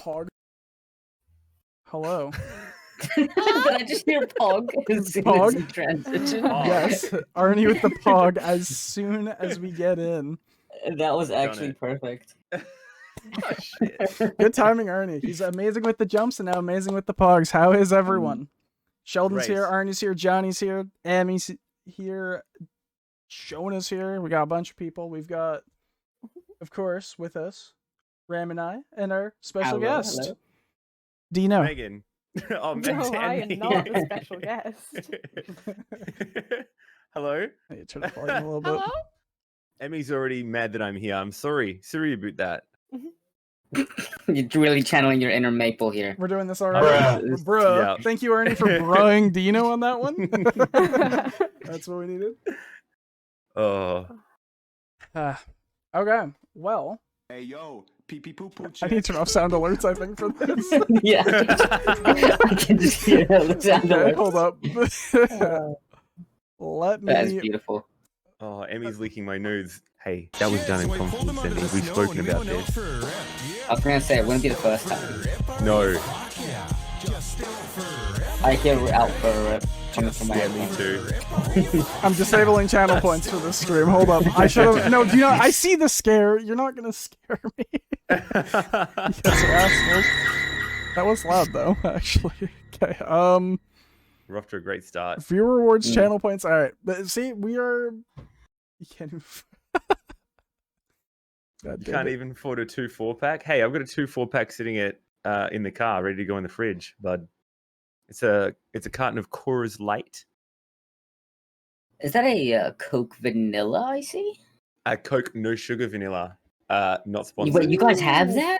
Pog. Hello. Did I just hear Pog as soon as you transition? Yes, Arnie with the Pog as soon as we get in. That was actually perfect. Oh, shit. Good timing, Arnie. He's amazing with the jumps and now amazing with the Pogs. How is everyone? Sheldon's Great. here, Arnie's here, Johnny's here, Amy's here, Shona's here. We got a bunch of people. We've got, of course, with us, Ram and I, and our special guest. Hello. Dino. Megan. Oh, No, I am not the special guest. Hello? Hey, turn the volume a little bit. Hello? Emmy's already mad that I'm here. I'm sorry. Sorry about that. You're really channeling your inner Maple here. We're doing this already. Bruh. Yeah. Thank you, Arnie, for bruhing Dino on that one. That's what we needed. Oh. Okay, well. Hey yo, pee pee poo poo. I need to turn off sound alerts, I think, for this. Yeah. I can just hear the sound Okay, of hold up. Let me. That is beautiful. Oh, Emmy's leaking my nudes. Hey, that was done in confidence, Emmy. We've spoken about this. I was gonna say it wouldn't be the first time. No. I hear out for a rip coming from my Yeah, head. me too. I'm disabling channel points for this stream. Hold up. I should have. No, do you know? I see the scare. You're not gonna scare me. Yes, assholes. That was loud though, actually. Okay. We're off to a great start. Viewer rewards, channel points. All right. But see, we are. You can't even. God You damn can't it. even afford a 2 4-pack. Hey, I've got a 2 4-pack sitting in the car, ready to go in the fridge, bud. It's a carton of Coors Light, Is that a Coke Vanilla? I see. a Coke no sugar vanilla. Not sponsored. Wait, you guys have that?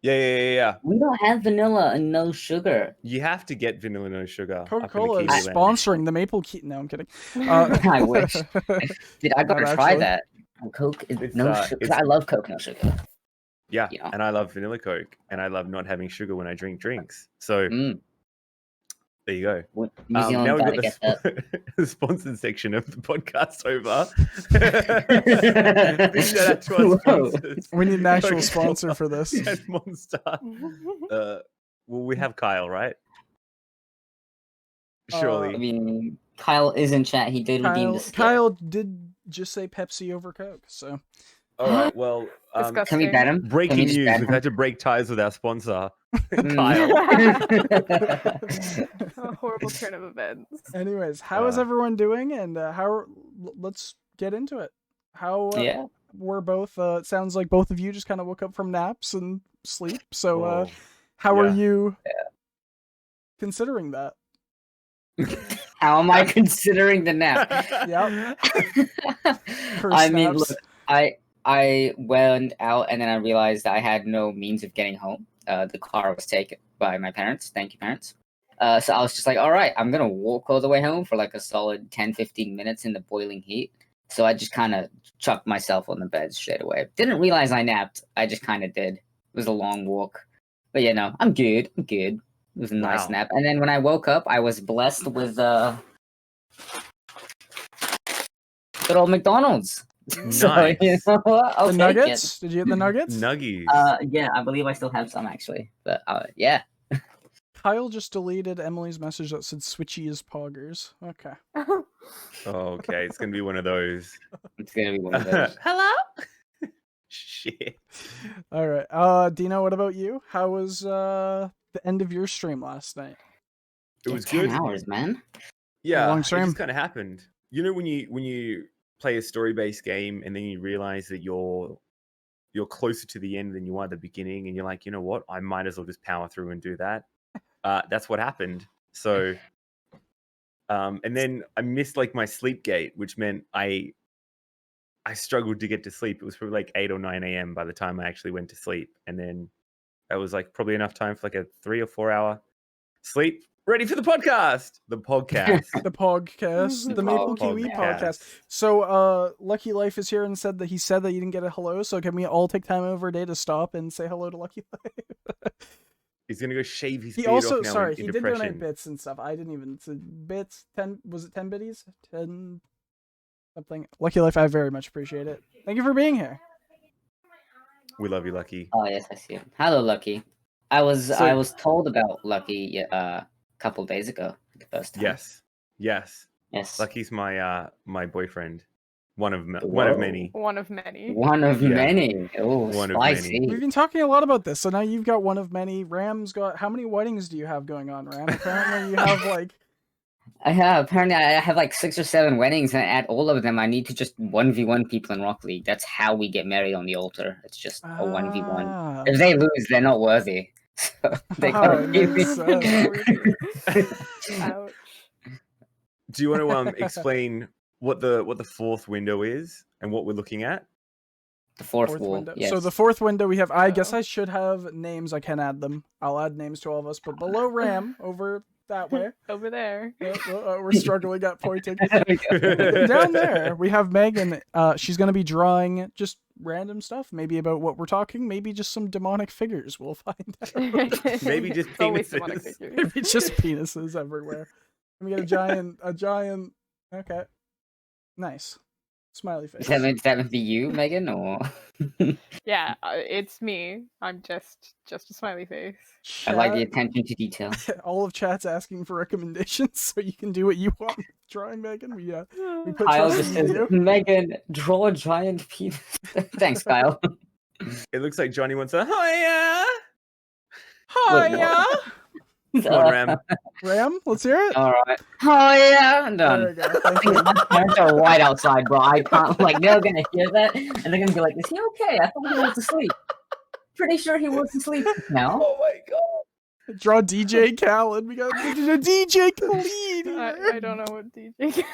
Yeah. We don't have vanilla and no sugar. You have to get vanilla no sugar. up in the Coca-Cola Kiwi is land. sponsoring the Maple Key. No, I'm kidding. I wish. Dude, I gotta Not try actually. that. Coke It's, no uh, sugar. it's- I love Coke no sugar. Yeah, You know. and I love vanilla Coke, and I love not having sugar when I drink drinks. So there you go. New Now Zealand we've gotta got get that. the sponsored section of the podcast over. Big shout out to our Whoa. sponsors. We need an actual Coca-Cola sponsor for this. and Monster. Well, we have Kyle, right? Surely. I mean, Kyle is in chat. He did redeem the skill. Kyle did just say Pepsi over Coke, so All right. Well, Disgusting. Can we bet him? breaking Can we just news: bet we've him? had to break ties with our sponsor, Mm. Kyle. A horrible turn of events. anyways, how is everyone doing? And let's get into it. How Yeah. we're both it sounds like both of you just kind of woke up from naps and sleep. So Whoa. how are Yeah. you considering that? How am I considering the nap? Yep. Per I mean, snaps. look, I went out and then I realized I had no means of getting home. The car was taken by my parents. Thank you, parents. So I was just like, all right, I'm going to walk all the way home for like a solid 10-15 minutes in the boiling heat. So I just kind of chucked myself on the bed straight away. Didn't realize I napped. I just kind of did. It was a long walk. But you know, I'm good. I'm good. It was a nice Wow. nap. And then when I woke up, I was blessed with good old McDonald's. So, Nice. you know what? I'll The take nuggets? Did you get the nuggets? Nuggies. it. Yeah, I believe I still have some actually. But yeah. Kyle just deleted Emily's message that said "Switchy is poggers." Okay. Oh, okay, it's gonna be one of those. It's gonna be one of those. Hello. Shit. All right. Dino, what about you? How was the end of your stream last night? It was 10 good. hours, man. Yeah, long it stream. just kind of happened. You know, when you play a story-based game and then you realize that you're closer to the end than you are at the beginning, and you're like, you know what, I might as well just power through and do that. That's what happened. So, and then I missed like my sleep gate, which meant I struggled to get to sleep. It was probably like 8 or 9 a.m. by the time I actually went to sleep, and then that was like probably enough time for like a 3 or 4 hour sleep. Ready for the podcast. The podcast. The Pogcast, the Maple Kiwi Podcast. So, Lucky Life is here and said that he said that you didn't get a hello. So, can we all take time over a day to stop and say hello to Lucky Life? He's gonna go shave his He beard also, off now sorry, in he did depression. donate bits and stuff. I didn't even bits. 10 was it 10 biddies? 10 something. Lucky Life, I very much appreciate it. Thank you for being here. We love you, Lucky. Oh yes, I see him. Hello, Lucky. I was So- I was told about Lucky a couple days ago the first time. Yes. Yes. Lucky's my my boyfriend. One of Whoa. many. One of many. One of Yeah. many. Oh, One of many. spicy. We've been talking a lot about this, so now you've got one of many. Ram's got how many weddings do you have going on, Ram? Apparently you have like Apparently I have like 6 or 7 weddings, and at all of them I need to just 1v1 people in Rocket League. That's how we get married on the altar. It's just a 1v1. Ah. If they lose, they're not worthy. So they Oh, gotta it keep makes me. Ouch. Do you want to explain what the fourth window is and what we're looking at? The fourth wall. window. Yes. So the fourth window we have. I guess Oh. I should have names. I can add them. I'll add names to all of us. But below Ram, over that way, Over there. we're struggling at pointing. There we go. Down there, we have Megan. She's going to be drawing just random stuff, maybe about what we're talking, maybe just some demonic figures. We'll find out. Maybe just It's always demonic penises. figures. Maybe just penises everywhere. And we got a giant. Okay, nice smiley face. Is that meant to be you, Megan, or Yeah, it's me. I'm just a smiley face. I like the Chat- attention to detail. all of chat's asking for recommendations, so you can do what you want with drawing, Megan. We put Kyle trust just in says, you. Megan, draw a giant penis. Thanks, Kyle. It looks like Johnny wants a hiya. Wait, no. Come on, Ram. Ram, let's hear it. All right. Oh yeah, I'm There we done. go. Thank you. My parents are right outside, bro. I can't. Like, they're gonna hear that, and they're gonna be like, "Is he okay? I thought he was asleep. Pretty sure he was asleep now." Oh my god. Draw DJ Khaled. We got a DJ Khaled. I don't know what DJ.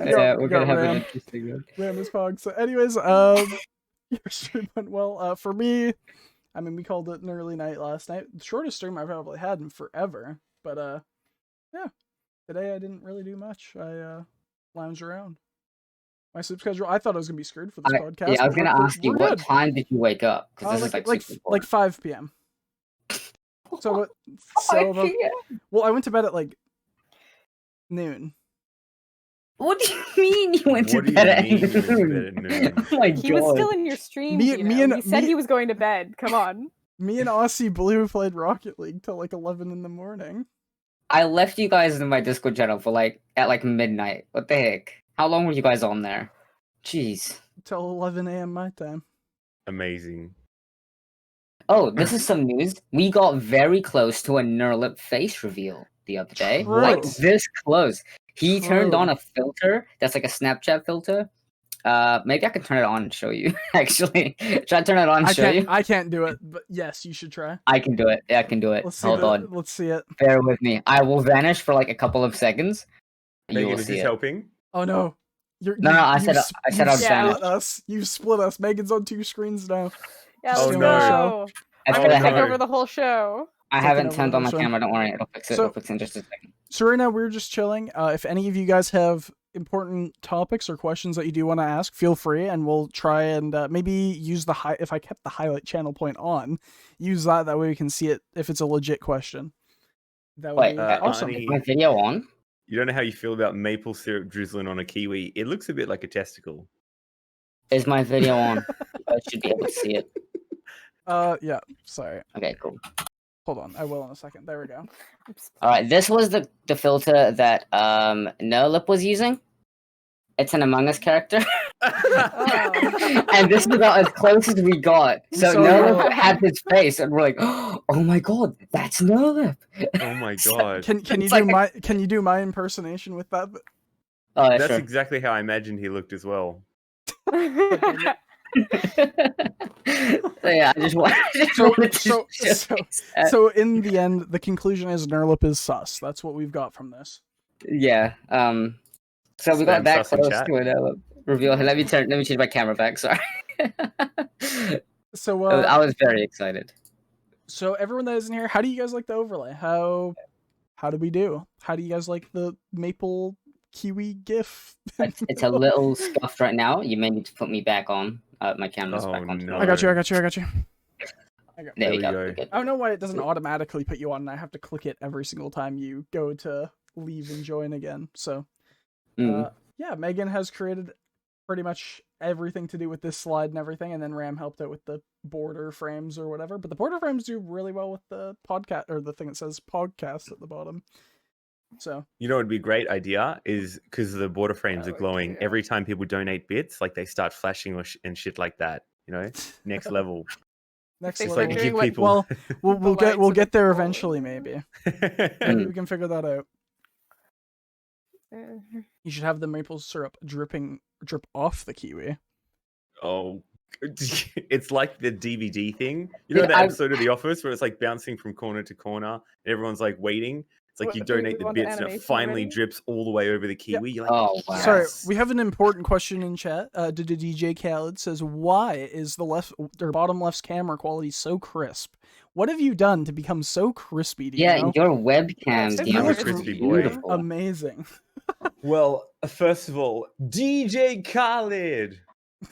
Yeah, we're we got gonna have an Ram. interesting one. Ram is Pog. So, anyways, your stream went well. For me, I mean, we called it an early night last night. The shortest stream I've probably had in forever. But yeah, today I didn't really do much. I lounged around. My sleep schedule. I thought I was gonna be screwed for this podcast. Yeah, I was but gonna we're- ask you, we're what good. time did you wake up? Because this is like 6 like 5 p.m. So what? So about, well, I went to bed at like noon. What do you mean you went to What do you bed at mean you went to noon? bed at noon? Oh my He was God. still in your stream. Me- Dino. me and- He said me- he was going to bed. Come on. Me and Aussie Blue played Rocket League till like 11 in the morning. I left you guys in my Discord channel for at midnight. What the heck? How long were you guys on there? Jeez. Till 11 a.m. my time. Amazing. Oh, this is some news. We got very close to a Nerlip face reveal the other day. True. Like this close. He turned True. on a filter that's like a Snapchat filter. Maybe I can turn it on and show you. Actually, should I turn it on and show you? I can't do it, but yes, you should try. I can do it. Yeah, I can do it. Let's see. Hold on. Let's see it. Bear with me. I will vanish for like a couple of seconds. You Megan, will is see this it. helping? Oh no. No, I said I'd split vanish. us. You split us. Megan's on 2 screens now. Yeah, Oh, let's no. go. That's I'm what I gonna take haven't. over the whole show. I taking haven't over turned the on my show. camera. Don't worry. It'll fix it. So- It'll fix it in just a second. So right now we're just chilling. If any of you guys have important topics or questions that you do want to ask, feel free, and we'll try and maybe use the if I kept the highlight channel point on, use that. That way we can see it if it's a legit question. That would Wait, be awesome. awesome. Is my video on? You don't know how you feel about maple syrup drizzling on a kiwi. It looks a bit like a testicle. Is my video on? You guys should be able to see it. Yeah. Sorry. Okay, cool. Hold on. I will in a second. There we go. All right, this was the filter that Nerlip was using. It's an Among Us character, Oh. and this is about as close as we got. So So- Nerlip had his face, and we're like, "Oh my god, that's Nerlip!" Oh my god. Can you It's do like can you do my impersonation with that? Oh, yeah, That's sure. exactly how I imagined he looked as well. So yeah, I just wanted to So- showcase that. So in the end, the conclusion is Nerlip is sus. That's what we've got from this. Yeah. So we got Spam that sus in close chat. to a reveal. Let me change my camera back. Sorry. So I was very excited. So everyone that is in here, how do you guys like the overlay? How do we do? How do you guys like the maple kiwi gif? It's a little scuffed right now. You may need to put me back on. My camera's Oh, back on. no. I got you. I got you. There we we go. go. We're good. I don't know why it doesn't automatically put you on, and I have to click it every single time you go to leave and join again. So Mm. yeah, Megan has created pretty much everything to do with this slide and everything, and then Ram helped out with the border frames or whatever, but the border frames do really well with the podcast or the thing that says podcast at the bottom. So You know, it'd be a great idea is because the border frames are Oh, glowing. yeah. Every time people donate bits, like they start flashing and shit like that. You know, next level. next They It's level. like doing give what- people. Well, we'll The get lights get there and the eventually. pole. Maybe Mm. we can figure that out. Eh, You should have the maple syrup drip off the kiwi. Oh, it's like the DVD thing. You know Yeah, that I- episode of The Office where it's like bouncing from corner to corner, and everyone's like waiting. It's like you What, do we donate the want the bits, and it animation finally already? drips all the way over the kiwi. You're like, Oh, wow. Sorry, yes. we have an important question in chat. Did DJ Khaled says, why is the left or bottom left's camera quality so crisp? What have you done to become so crispy? Do you Yeah, know? your webcam, It Dino, I'm a is crispy boy. beautiful. Amazing. Well, first of all, DJ Khaled,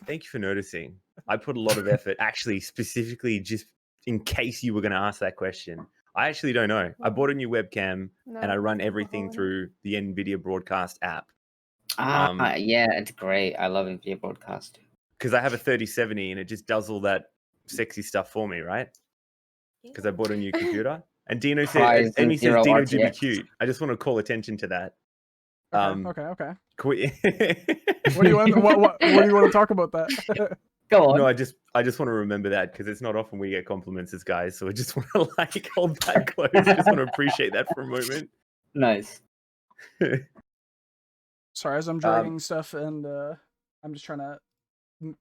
thank you for noticing. I put a lot of effort, actually, specifically just in case you were going to ask that question. I actually don't know. I bought a new webcam and I No, run everything alcohol. through the NVIDIA Broadcast app Ah, yeah, it's great. I love video broadcast. because I have a 3070 and it just does all that sexy stuff for me, right? Because I bought a new computer. And Dino said, Prize and he and says, zero Dino to be RTX. cute. I just want to call attention to that. Okay. What What do you want? What do you want to talk about that? Go on. No, I just want to remember that because it's not often we get compliments as guys, so I just want to like hold that close. Just want to appreciate that for a moment. Nice. Sorry, as I'm dragging stuff and I'm just trying to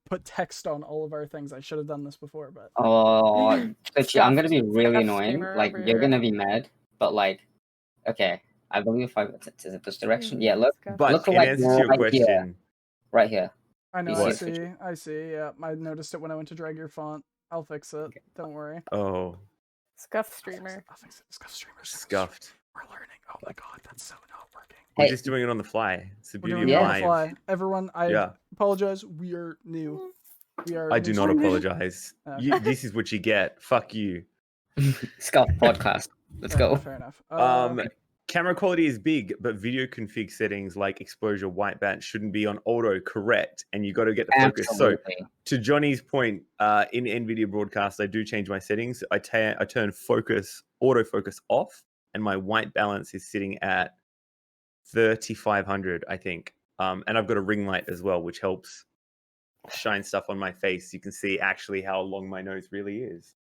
put text on all of our things. I should have done this before, but Oh, so I'm gonna be really Scuff annoying. streamer Like over you're here. gonna be mad, but like, okay. I believe if I is it this direction? Yeah, look But Look in like answer to your right here. question, right here. I know. You I see see. I see. Yeah, I noticed it when I went to drag your font. I'll fix it. Don't worry. oh, Scuff streamer. I'll fix it. Scuff streamer. scuffed. We're learning. Oh my god, that's so not working. We're Hey. just doing it on the fly. It's the We're beauty doing of it on the live. fly. Everyone, I Yeah. apologize. We are new. We are. I new do not streamers. apologize. Okay. This is what you get. Fuck you. Scuff podcast. Let's Fair go. enough, fair enough. Camera quality is big, but video config settings like exposure, white balance shouldn't be on auto correct, and you got to get the focus. So Absolutely. to Johnny's point, in NVIDIA Broadcast, I do change my settings. I turn autofocus off, and my white balance is sitting at 3500, I think. And I've got a ring light as well, which helps shine stuff on my face. You can see actually how long my nose really is.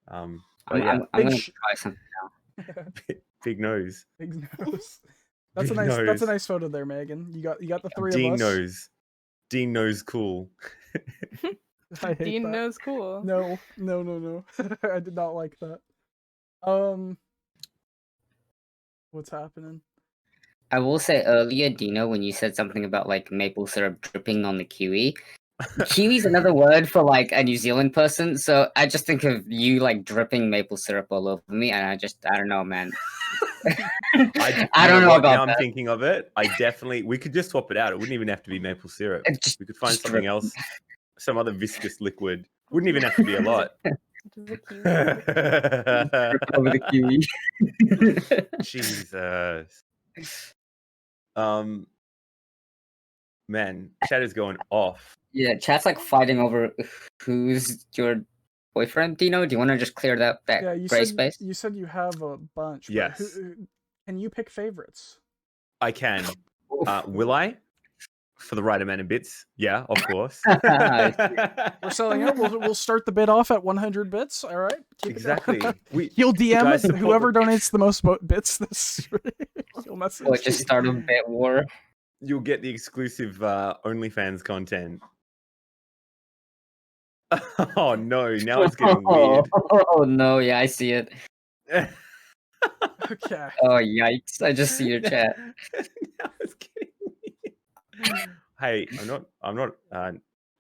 But I'm, yeah, I'm, I'm Big gonna sh- try something. big nose. Big nose. That's a Big nice. That's a nose. nice photo there, Megan. You got the three Dean of us. knows. Dean knows cool. I hate Dean that. knows cool. No. I did not like that. What's happening? I will say earlier, Dino, when you said something about like maple syrup dripping on the kiwi, kiwi's another word for like a New Zealand person. So I just think of you like dripping maple syrup all over me, and I don't know, man. I don't know what, about now I'm that. thinking of it. We could just swap it out. It wouldn't even have to be maple syrup. Just- We could find just something drip. else, some other viscous liquid. Wouldn't even have to be a lot. Just a kiwi. Drip over the kiwi. Jesus. Man, chat is going off. Yeah, chat's like fighting over who's your boyfriend, Dino. Do you want to just clear that Yeah, you gray said space? you said you have a bunch. but Yes. Can you pick favorites? I can. Will I? For the right amount of bits? Yeah, of course. We're selling it. We'll start the bid off at 100 bits. All right. Keep it down. Exactly. He'll DM Guys, support whoever the- donates the most bits this. He'll message. Or just you. start a bit war. You'll get the exclusive OnlyFans content. Oh no! Now it's getting weird. Oh no, yeah, I see it. Okay. Oh yikes! I just see your chat. Now it's getting weird. Hey, I'm not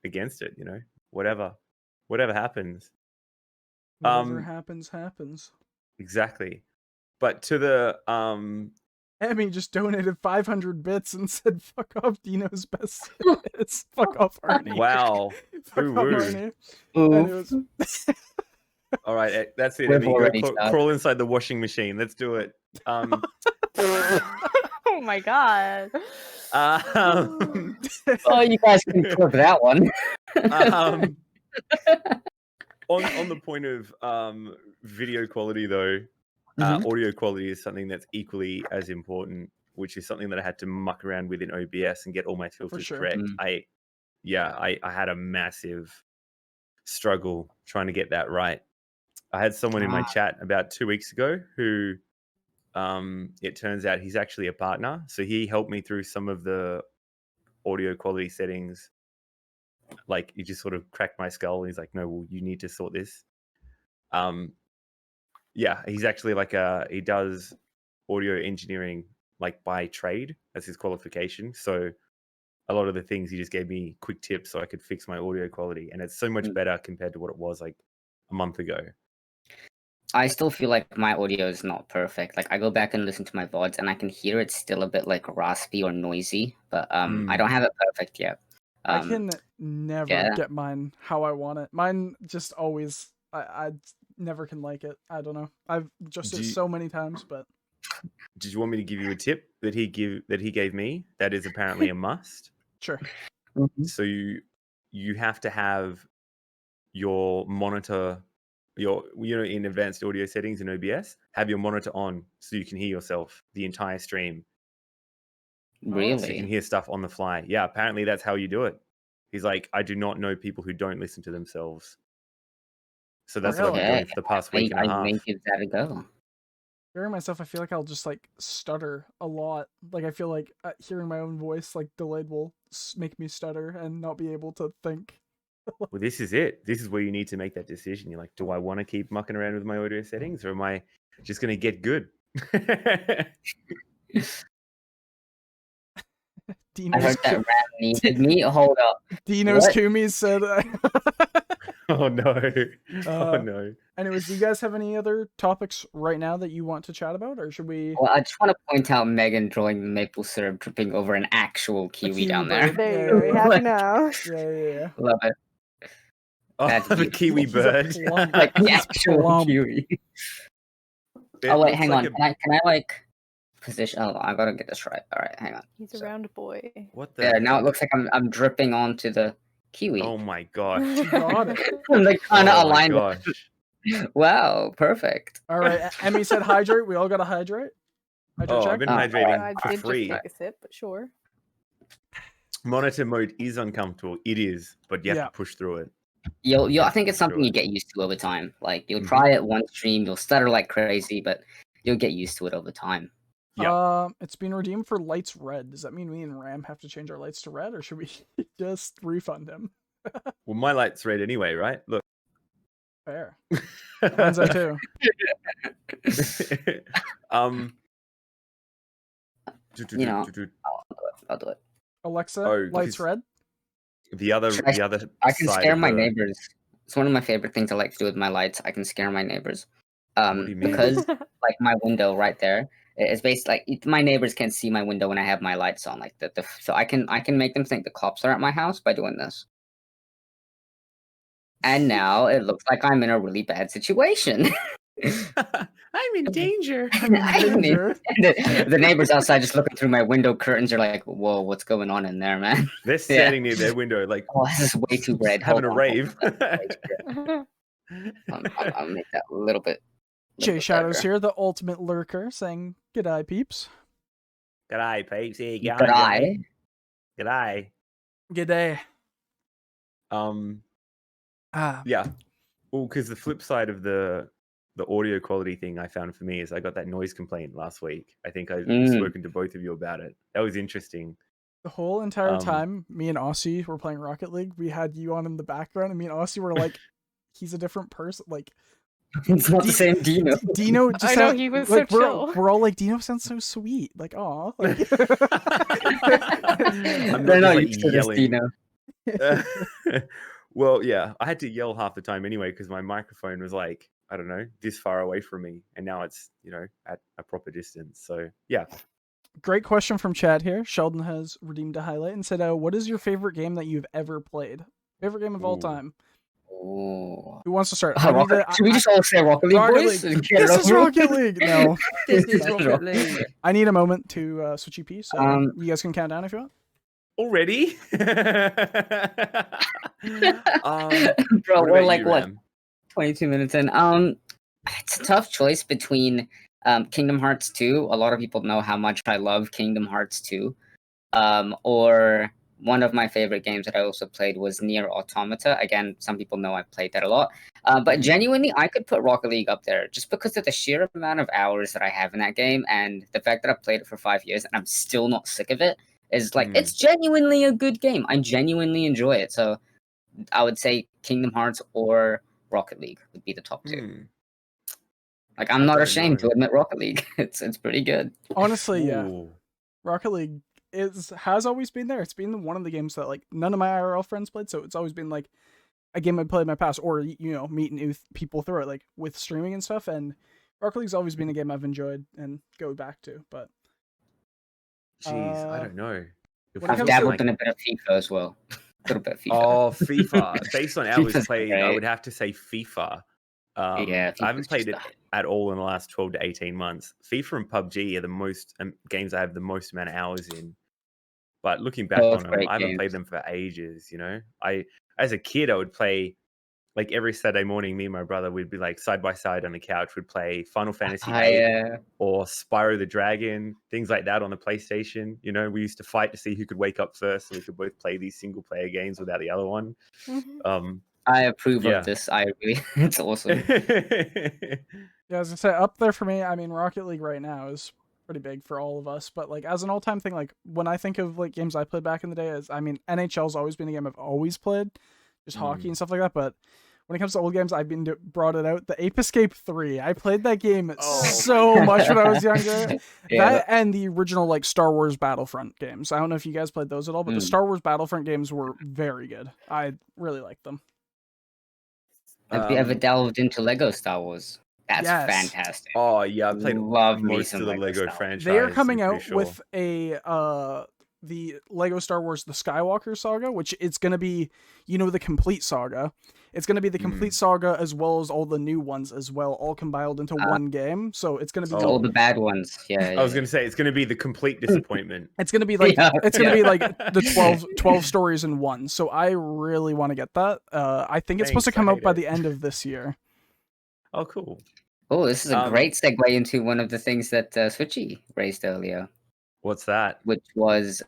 against it. You know, whatever happens. Whatever happens. Exactly. But to the Emmy just donated 500 bits and said, "Fuck off, Dino's best bits. Fuck off, Arnie." wow. Fuck off, Woo-woo. Arnie. Ooh. Anyways. All right, that's it. We've Emmy. Go already started. crawl inside the washing machine. Let's do it. Oh my god. Um, Oh, you guys can clip that one. on the point of video quality though, audio quality is something that's equally as important, which is something that I had to muck around with in OBS and get all my filters sure. correct. I had a massive struggle trying to get that right. I had someone in my chat about 2 weeks ago who it turns out he's actually a partner, so he helped me through some of the audio quality settings. Like, he just sort of cracked my skull and he's like, no, well, you need to sort this. Yeah, he's actually like he does audio engineering like by trade. That's his qualification. So a lot of the things he just gave me quick tips so I could fix my audio quality, and it's so much better compared to what it was like a month ago. I still feel like my audio is not perfect. Like, I go back and listen to my VODs and I can hear it's still a bit like raspy or noisy, but I don't have it perfect yet. I can never get mine how I want it. Mine just always, I never can like it. I don't know. I've just it so many times, but. Did you want me to give you a tip that he gave me that is apparently a must? Sure. So you have to have your monitor, in advanced audio settings in OBS, have your monitor on so you can hear yourself the entire stream. Really? So you can hear stuff on the fly. Yeah, apparently that's how you do it. He's like, I do not know people who don't listen to themselves. So that's what I've been doing for the past week and a half. I may give that a go. Hearing myself, I feel like I'll just like stutter a lot. Like, I feel like hearing my own voice like delayed will make me stutter and not be able to think. Well, this is it. This is where you need to make that decision. You're like, do I want to keep mucking around with my audio settings, or am I just going to get good? Dino's I heard that Ram needed me. Hold up. Dino's Kumi said. Oh no! Oh no! Anyways, do you guys have any other topics right now that you want to chat about, or should we? Well, I just want to point out Megan drawing the maple syrup dripping over an actual kiwi down there. There you go. We have it now. Yeah. Love it. Oh, That's the kiwi bird. Like the actual kiwi. Oh wait, hang on. Can I like position? Oh, I gotta get this right. All right, hang on. He's a round boy. What the? Yeah, now it looks like I'm dripping onto the kiwi. Oh my gosh! You got it. I'm like kind of Oh my aligned. gosh! Wow, perfect. All right, Emmy said hydrate. We all got to hydrate. Oh, I've been hydrating I for did free. just take a sip, but sure. Monitor mode is uncomfortable. It is, but you have to push through it. I think it's something you get used to over time. Like, you'll try it one stream, you'll stutter like crazy, but you'll get used to it over time. Yep. It's been redeemed for lights red. Does that mean me and Ram have to change our lights to red, or should we just refund him? Well, my light's red anyway, right? Look. Fair. Mine's are too. I'll do it. Alexa, lights red. The other I can side scare of my the- neighbors. It's one of my favorite things I like to do with my lights. I can scare my neighbors. What do you mean? Because like my window right there, it's basically like my neighbors can't see my window when I have my lights on. Like so I can make them think the cops are at my house by doing this. And now it looks like I'm in a really bad situation. I'm in danger. The neighbors outside just looking through my window curtains are like, "Whoa, what's going on in there, man?" They're standing near their window, like, "Oh, this is way too red." having a rave. I'll make that a little bit. Jay Shadows better. here, the ultimate lurker, saying "G'day, peeps." G'day, peeps. Here you go. G'day. G'day. G'day. Yeah. Well, because the flip side of the audio quality thing I found for me is I got that noise complaint last week. I think I've spoken to both of you about it. That was interesting. The whole entire time, me and Aussie were playing Rocket League. We had you on in the background, and me and Aussie were like, "He's a different person." Like, it's not the same Dino. Dino just I know, he was like so chill. we're all like, Dino sounds so sweet. Like, aw. Like, I'm They're not just, used to this Dino. Well, yeah, I had to yell half the time anyway because my microphone was like, I don't know, this far away from me, and now it's at a proper distance. So yeah. Great question from Chad here. Sheldon has redeemed a highlight and said, "What is your favorite game that you've ever played? Favorite game of all time?" Oh. Who wants to start? Should we just all say Rocket League, Rocket boys? League. This is Rocket League. No, This is Rocket League. I need a moment to switch EP, so you guys can count down if you want. Already? Bro, we're like what? Ram? 22 minutes in. It's a tough choice between Kingdom Hearts 2. A lot of people know how much I love Kingdom Hearts 2. Or one of my favorite games that I also played was Nier Automata. Again, some people know I played that a lot. But genuinely, I could put Rocket League up there just because of the sheer amount of hours that I have in that game and the fact that I've played it for 5 years and I'm still not sick of it. Is like it's genuinely a good game. I genuinely enjoy it. So I would say Kingdom Hearts or Rocket League would be the top two. Like I'm not ashamed to admit Rocket League. It's pretty good. Honestly, yeah. Ooh. Rocket League has always been there. It's been one of the games that like none of my IRL friends played, so it's always been like a game I played in my past, or meeting new people through it, like with streaming and stuff. And Rocket League's always been a game I've enjoyed and go back to. But Jeez, I don't know. I've dabbled in a bit of FIFA as well. A little bit of FIFA. Oh, FIFA. Based on hours FIFA's played, great. I would have to say FIFA. Yeah, I haven't FIFA's played it just at all in the last 12 to 18 months. FIFA and PUBG are the most games I have the most amount of hours in. But looking back Both on them, great I haven't played games. them for ages. As a kid, I would play like every Saturday morning. Me and my brother would be like side by side on the couch. Would play Final Fantasy VIII or Spyro the Dragon, things like that on the PlayStation. We used to fight to see who could wake up first, so we could both play these single player games without the other one. I approve Yeah. of this. I agree. It's awesome. Yeah, as I say, up there for me. I mean, Rocket League right now is pretty big for all of us. But like as an all-time thing, like when I think of like games I played back in the day, NHL's always been a game I've always played, just hockey and stuff like that. But when it comes to old games, I've been brought it out. The Ape Escape 3. I played that game so much when I was younger. That and the original like Star Wars Battlefront games. I don't know if you guys played those at all, but the Star Wars Battlefront games were very good. I really liked them. Have you ever delved into Lego Star Wars? That's fantastic. Oh yeah, I played Love me most some of the Lego Star franchise. They are coming I'm out pretty sure. with the Lego Star Wars The Skywalker Saga, which it's going to be, the complete saga. It's going to be the complete saga as well as all the new ones as well, all compiled into one game. So it's going to be all the bad ones. Yeah. I was going to say it's going to be the complete disappointment. It's going to be like it's going to be like the 12 stories in one. So I really want to get that. I think it's supposed to come out by the end of this year. Oh, cool. Oh, this is a great segue into one of the things that Switchy raised earlier. What's that? Which was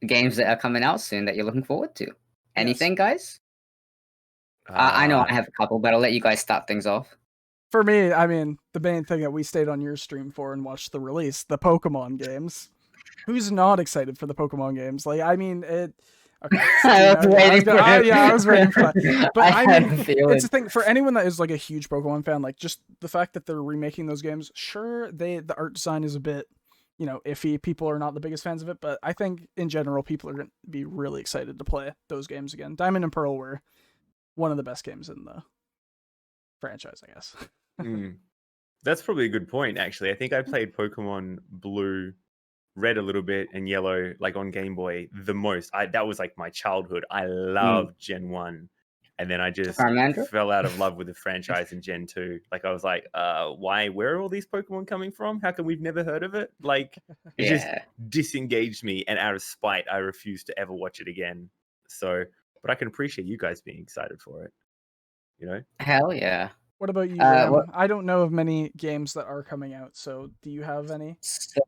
games that are coming out soon that you're looking forward to. Anything, guys? I know I have a couple, but I'll let you guys start things off. For me, I mean, the main thing that we stayed on your stream for and watched the release, the Pokemon games. Who's not excited for the Pokemon games? Like, I mean, it... Okay, I was waiting for it. Yeah, I was waiting for that. But I mean, it's the thing, for anyone that is like a huge Pokemon fan, like just the fact that they're remaking those games, sure, the art design is a bit, iffy. People are not the biggest fans of it, but I think in general, people are going to be really excited to play those games again. Diamond and Pearl were one of the best games in the franchise, I guess. That's probably a good point, actually. I think I played Pokemon Blue, Red a little bit, and Yellow, like on Game Boy, the most. That was like my childhood. I loved Gen 1. And then I just fell out of love with the franchise in Gen 2. Like, I was like, why? Where are all these Pokemon coming from? How come we've never heard of it? Like, it just disengaged me. And out of spite, I refused to ever watch it again. So, but I can appreciate you guys being excited for it. Hell yeah. What about you, Graham? I don't know of many games that are coming out. So, do you have any? So,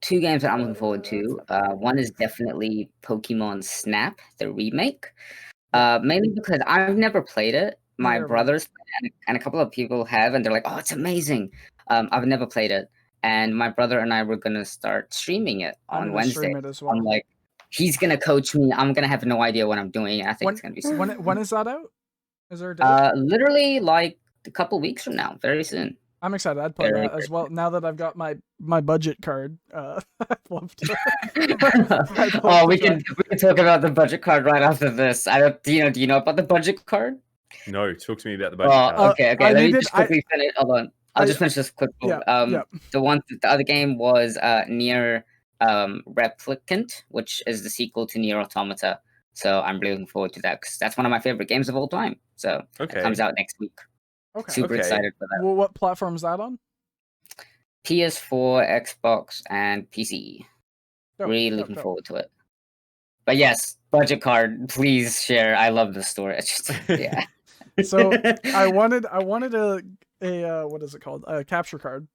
2 games that I'm looking forward to. One is definitely Pokemon Snap, the remake. Mainly because I've never played it. My brothers and a couple of people have, and they're like, "Oh, it's amazing." I've never played it, and my brother and I were gonna start streaming it on Wednesday. Stream it as well. I'm like, he's gonna coach me. I'm gonna have no idea what I'm doing. I think it's gonna be super when is that out? Is there a date? Literally like a couple weeks from now, very soon. I'm excited. I'd play that as well. Now that I've got my budget card, I'd love to. We can talk about the budget card right after this. I don't. Do you know about the budget card? No, talk to me about the budget card. Okay. Let me just quickly finish. Hold on. I'll just finish this quick. The other game was Nier Replicant, which is the sequel to Nier Automata. So I'm really looking forward to that because that's one of my favorite games of all time. So it comes out next week. Okay. Super excited for that. Well, what platform is that on? PS4, Xbox, and PC. Really looking forward to it. But yes, budget card, please share. I love this story. It's just, yeah. So I wanted a what is it called? A capture card.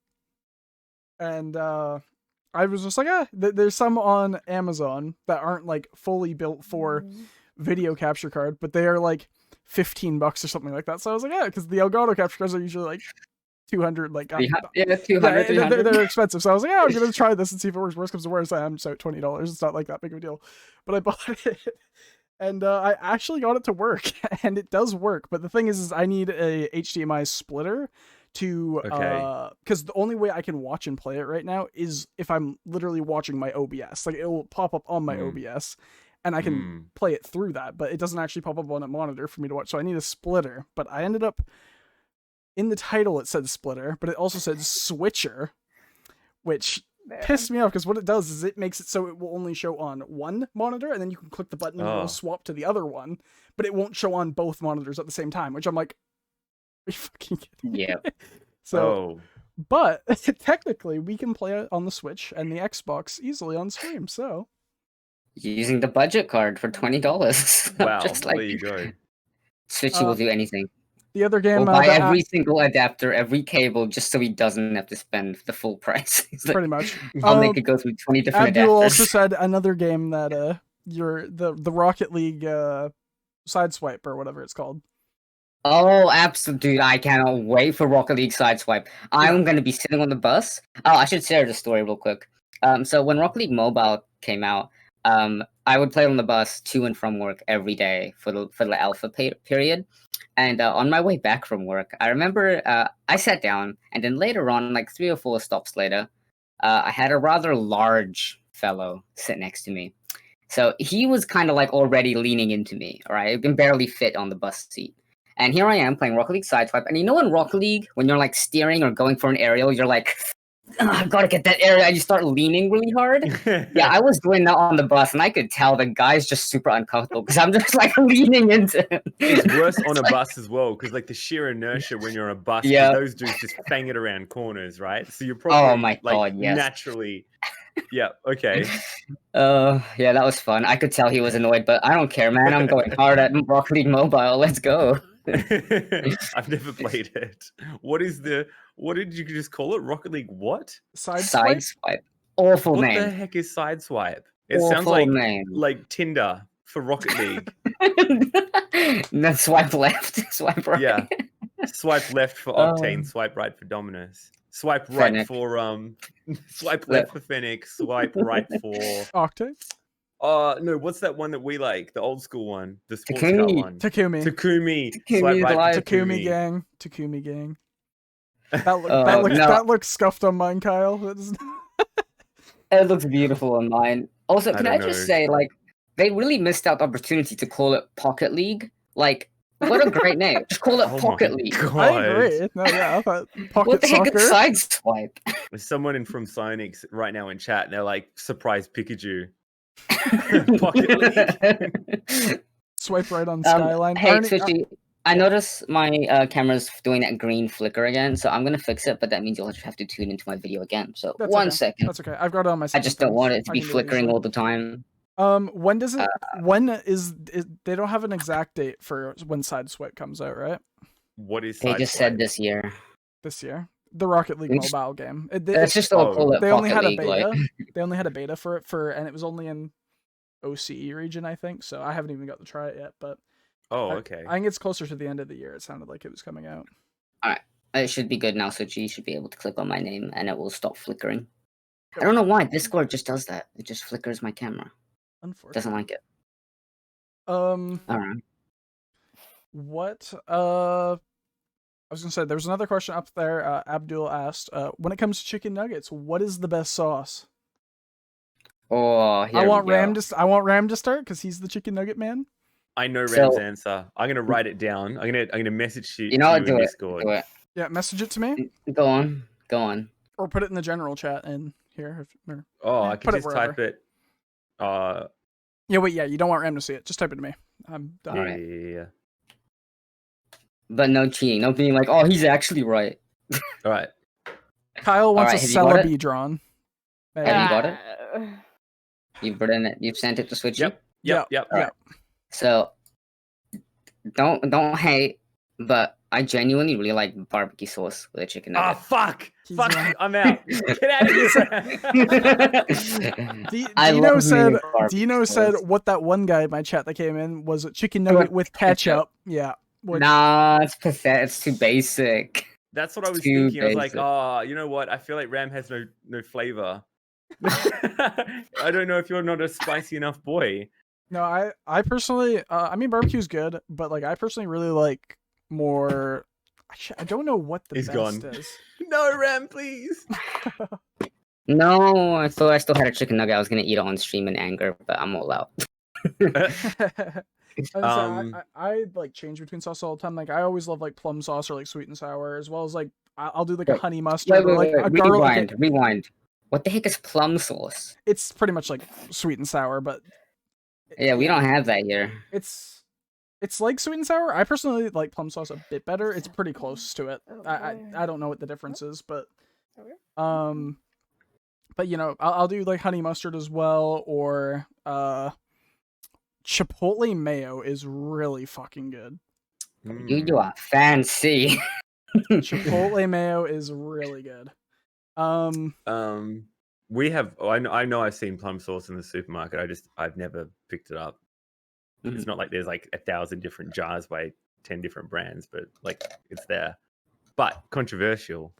And I was just like, there's some on Amazon that aren't like fully built for video capture card, but they are like $15 or something like that. So I was like, yeah, because the Elgato capture cards are usually like 200, like 200, yeah, 300. they're expensive. So I was like, yeah, I'm gonna try this and see if it works. Worst comes to worst, I'm so $20. It's not like that big of a deal, but I bought it. And I actually got it to work, and it does work. But the thing is I need a HDMI splitter to because the only way I can watch and play it right now is if I'm literally watching my OBS. Like it will pop up on my OBS, and I can play it through that. But it doesn't actually pop up on a monitor for me to watch. So I need a splitter. But I ended up in the title it said splitter, but it also said switcher, which pissed me off because what it does is it makes it so it will only show on one monitor, and then you can click the button and it will swap to the other one, but it won't show on both monitors at the same time, which I'm like, are you fucking kidding me? Yeah. So, but technically we can play it on the Switch and the Xbox easily on stream, so. Using the budget card for $20. Wow, Just there like, you go. Switchy will do anything. The other game, We'll buy every single adapter, every cable, just so he doesn't have to spend the full price. Like, pretty much. I'll make it go through 20 different Abdul adapters. also said another game that the Rocket League Sideswipe or whatever it's called. Oh, absolutely, dude! I cannot wait for Rocket League Sideswipe. I'm gonna be sitting on the bus. Oh, I should share the story real quick. So when Rocket League Mobile came out, I would play on the bus to and from work every day for the alpha period. And on my way back from work, I remember I sat down, and then later on, like 3 or 4 stops later, I had a rather large fellow sit next to me. So he was kind of like already leaning into me. All right, I can barely fit on the bus seat. And here I am playing Rocket League Sideswipe. And you know in Rocket League, when you're like steering or going for an aerial, you're like, I've got to get that area. And you start leaning really hard. Yeah, I was doing that on the bus, and I could tell the guy's just super uncomfortable because I'm just like leaning into him. It's worse on a bus as well, because like the sheer inertia when you're on a bus, those dudes just bang it around corners, right? So you're probably naturally. Yeah, okay. Yeah, that was fun. I could tell he was annoyed, but I don't care, man. I'm going hard at Rocket League Mobile. Let's go. I've never played it. What did you just call it? Rocket League what? Sideswipe? Awful name. What the heck is Sideswipe? It sounds like Tinder for Rocket League. Then swipe left, swipe right. Yeah. Swipe left for Octane, swipe right for Dominus. Swipe right Fennec. For swipe left for Fennec, swipe right for Octane? No, what's that one that we like? The old school one, the sports car one. Takumi. Swipe right for Takumi gang. Takumi gang. That looks scuffed on mine, Kyle. It looks beautiful on mine. Also, can I just say, like, they really missed out the opportunity to call it Pocket League. Like, what a great name! Just call it Pocket League. God. I agree. No, yeah, I thought Pocket what the Soccer. Heck is Sideswipe? There's someone from Psyonix right now in chat, and they're like, "Surprise Pikachu." Pocket League. Swipe right on Skyline. Hey, Twitchy, I noticed my camera's doing that green flicker again, so I'm gonna fix it. But that means you'll just have to tune into my video again. So That's one okay. second. That's okay. I've got it on my. I just don't want it to be flickering all the time. When does it? When is they don't have an exact date for when Sideswipe comes out, right? What is? They just said this year. This year, the Rocket League mobile game. It's just all cool. They only had League, a beta. Like... They only had a beta for it and it was only in OCE region, I think. So I haven't even got to try it yet. But okay. I think it's closer to the end of the year. It sounded like it was coming out. All right, it should be good now. So G should be able to click on my name and it will stop flickering. I don't know why Discord just does that. It just flickers my camera. Unfortunately, doesn't like it. All right. What? I was gonna say there was another question up there. Abdul asked, when it comes to chicken nuggets, what is the best sauce? Oh, I want Ram to start because he's the chicken nugget man. I know Ram's answer. I'm gonna write it down. I'm gonna message you. You know what? Do it. Yeah, message it to me. Go on. Or put it in the general chat in here. I can just type it. Yeah, wait, you don't want Ram to see it. Just type it to me. I'm done. All right. Yeah. But no cheating. No being like, oh, he's actually right. All right. Kyle wants a Celebi drawn. Have you got it? You've written it. You've sent it to Switch. Yep. Right. So don't hate, but I genuinely really like barbecue sauce with a chicken Ah, nugget. fuck! He's Fuck! wrong. I'm out. Get out of here. I Dino love said. me barbecue Dino said sauce. what that one guy in my chat that came in was a chicken nugget with ketchup. Yeah. Which, Nah, it's pathetic. It's too basic. That's what I was Too thinking. I was like, basic. oh, you know what? I feel like Ram has no flavor. I don't know if you're not a spicy enough boy. No, I personally, I mean, barbecue's good, but like I personally really like more. I don't know what the He's best gone. is. No, Ram, please. No, I thought I still had a chicken nugget. I was gonna eat it on stream in anger, but I'm all out. I like change between sauce all the time. Like I always love like plum sauce or like sweet and sour, as well as like I'll do like a Wait, honey mustard or like a garlic. rewind, rewind. What the heck is plum sauce? It's pretty much like sweet and sour, but Yeah, we don't have that here. It's like sweet and sour. I personally like plum sauce a bit better. It's pretty close to it. I don't know what the difference is, but but you know, I'll do like honey mustard as well, or chipotle mayo is really fucking good. You are fancy. Chipotle mayo is really good. We have. Oh, I know. I've seen plum sauce in the supermarket. I've never picked it up. It's not like there's like 1,000 different jars by 10 different brands, but like it's there. But controversial.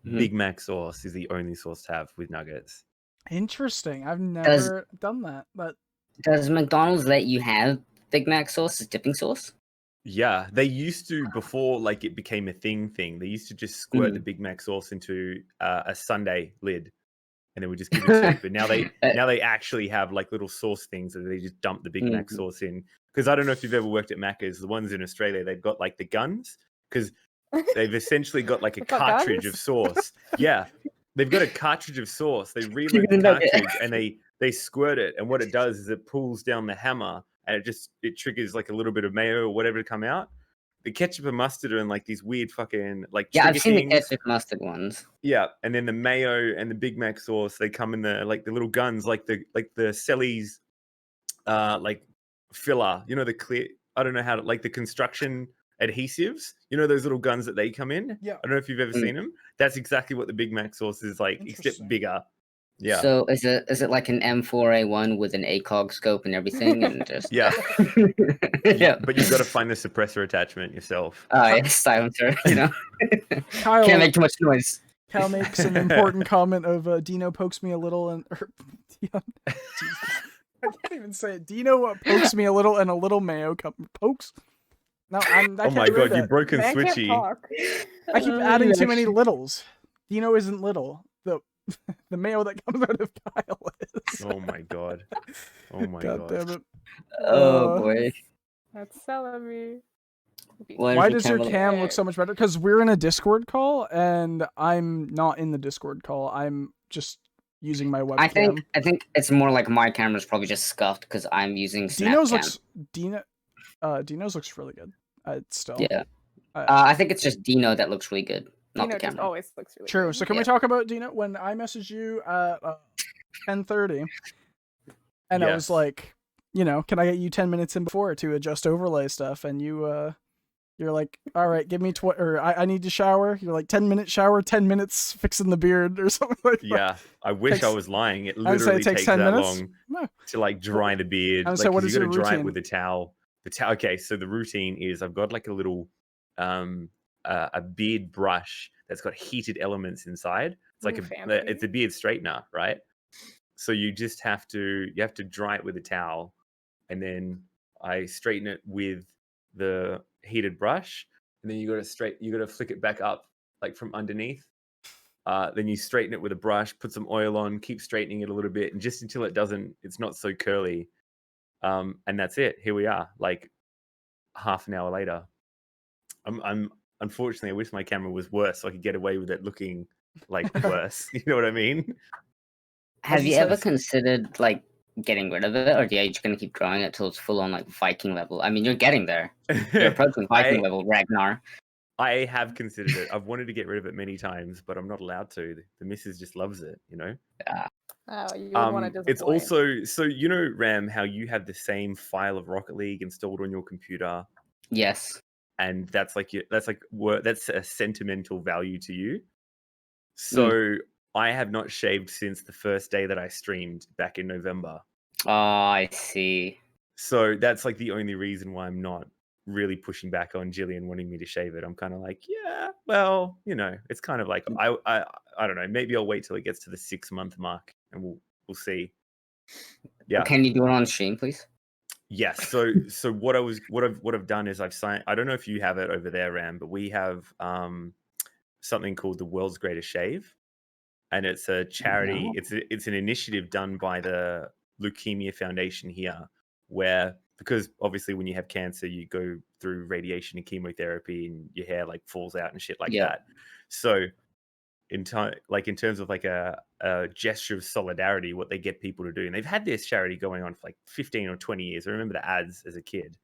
Big Mac sauce is the only sauce to have with nuggets. Interesting. I've never done that, but Does McDonald's let you have Big Mac sauce as dipping sauce? Yeah, they used to before like it became a thing. They used to just squirt the Big Mac sauce into a sundae lid, and they would just give it to you. But now they actually have like little sauce things that they just dump the Big Mac sauce in. Because I don't know if you've ever worked at Macca's, the ones in Australia, they've got like the guns because they've essentially got like a cartridge of sauce. Yeah, they've got a cartridge of sauce. They reload the cartridge and they squirt it, and what it does is it pulls down the hammer. And it triggers like a little bit of mayo or whatever to come out. The ketchup and mustard are in like these weird fucking like I've seen things. the ketchup mustard ones. Yeah, and then the mayo and the Big Mac sauce, they come in the like the little guns, like the Selly's like filler. You know the clear. I don't know how to like the construction adhesives. You know those little guns that they come in. Yeah. I don't know if you've ever seen them. That's exactly what the Big Mac sauce is like, except bigger. Yeah. So is it like an M4A1 with an ACOG scope and everything, and just yeah. yeah. But you've got to find the suppressor attachment yourself. Silencer. You know, Kyle, can't make too much noise. Kyle makes an important comment of Dino pokes me a little and Dion, I can't even say it. Dino pokes me a little and a little mayo pokes. No, I oh my god, you've broken Man can't Switchy. talk. I keep adding too many littles. Dino isn't little. The mayo that comes out of Kyle is. Oh my god. Oh my God damn it. Oh boy. That's selling me. Why does your cam look so much better? Because we're in a Discord call and I'm not in the Discord call. I'm just using my webcam. I think it's more like my camera's probably just scuffed because I'm using Snapcam. Dino's looks really good. Still. Yeah. I think it's just Dino that looks really good. Not Dino the just camera. always looks really True. good. So can we talk about Dino? When I messaged you at 10:30, and I was like, you know, can I get you 10 minutes in before to adjust overlay stuff? And you're like, all right, give me I need to shower. You're like 10-minute shower, 10 minutes fixing the beard or something like that. Yeah, I wish I was lying. It literally takes 10 that minutes? long No. to like dry the beard. And Like, so what is you your gotta dry it routine? with a towel. Okay, so the routine is I've got like a little a beard brush that's got heated elements inside. It's like it's a beard straightener, right? So you just have to dry it with a towel, and then I straighten it with the heated brush, and then you got to flick it back up like from underneath. Then you straighten it with a brush, put some oil on, keep straightening it a little bit, and just until it's not so curly. And that's it. Here we are, like half an hour later. I'm unfortunately, I wish my camera was worse so I could get away with it looking like worse. You know what I mean? Have you ever considered like getting rid of it, or are you just gonna keep drawing it till it's full on like Viking level? I mean, you're getting there. You're approaching Viking level, Ragnar. I have considered it. I've wanted to get rid of it many times, but I'm not allowed to. The missus just loves it, you know? Oh, you would want to disappoint. It's also, so you know, Ram, how you have the same file of Rocket League installed on your computer? Yes. and that's a sentimental value to you. So I have not shaved since the first day that I streamed back in November. Oh, I see. So that's like the only reason why I'm not really pushing back on Jillian wanting me to shave it. I'm kind of like, yeah, well, it's kind of like I don't know. Maybe I'll wait till it gets to the 6-month mark, and we'll see. Yeah. Can you do it on stream, please? Yes. So what I've done is I've signed. I don't know if you have it over there, Ram, but we have something called the World's Greatest Shave, and it's a charity. No. It's an initiative done by the Leukemia Foundation here, where, because obviously when you have cancer, you go through radiation and chemotherapy, and your hair like falls out and shit like that. So in terms of like a gesture of solidarity, what they get people to do, and they've had this charity going on for like 15 or 20 years. I remember the ads as a kid.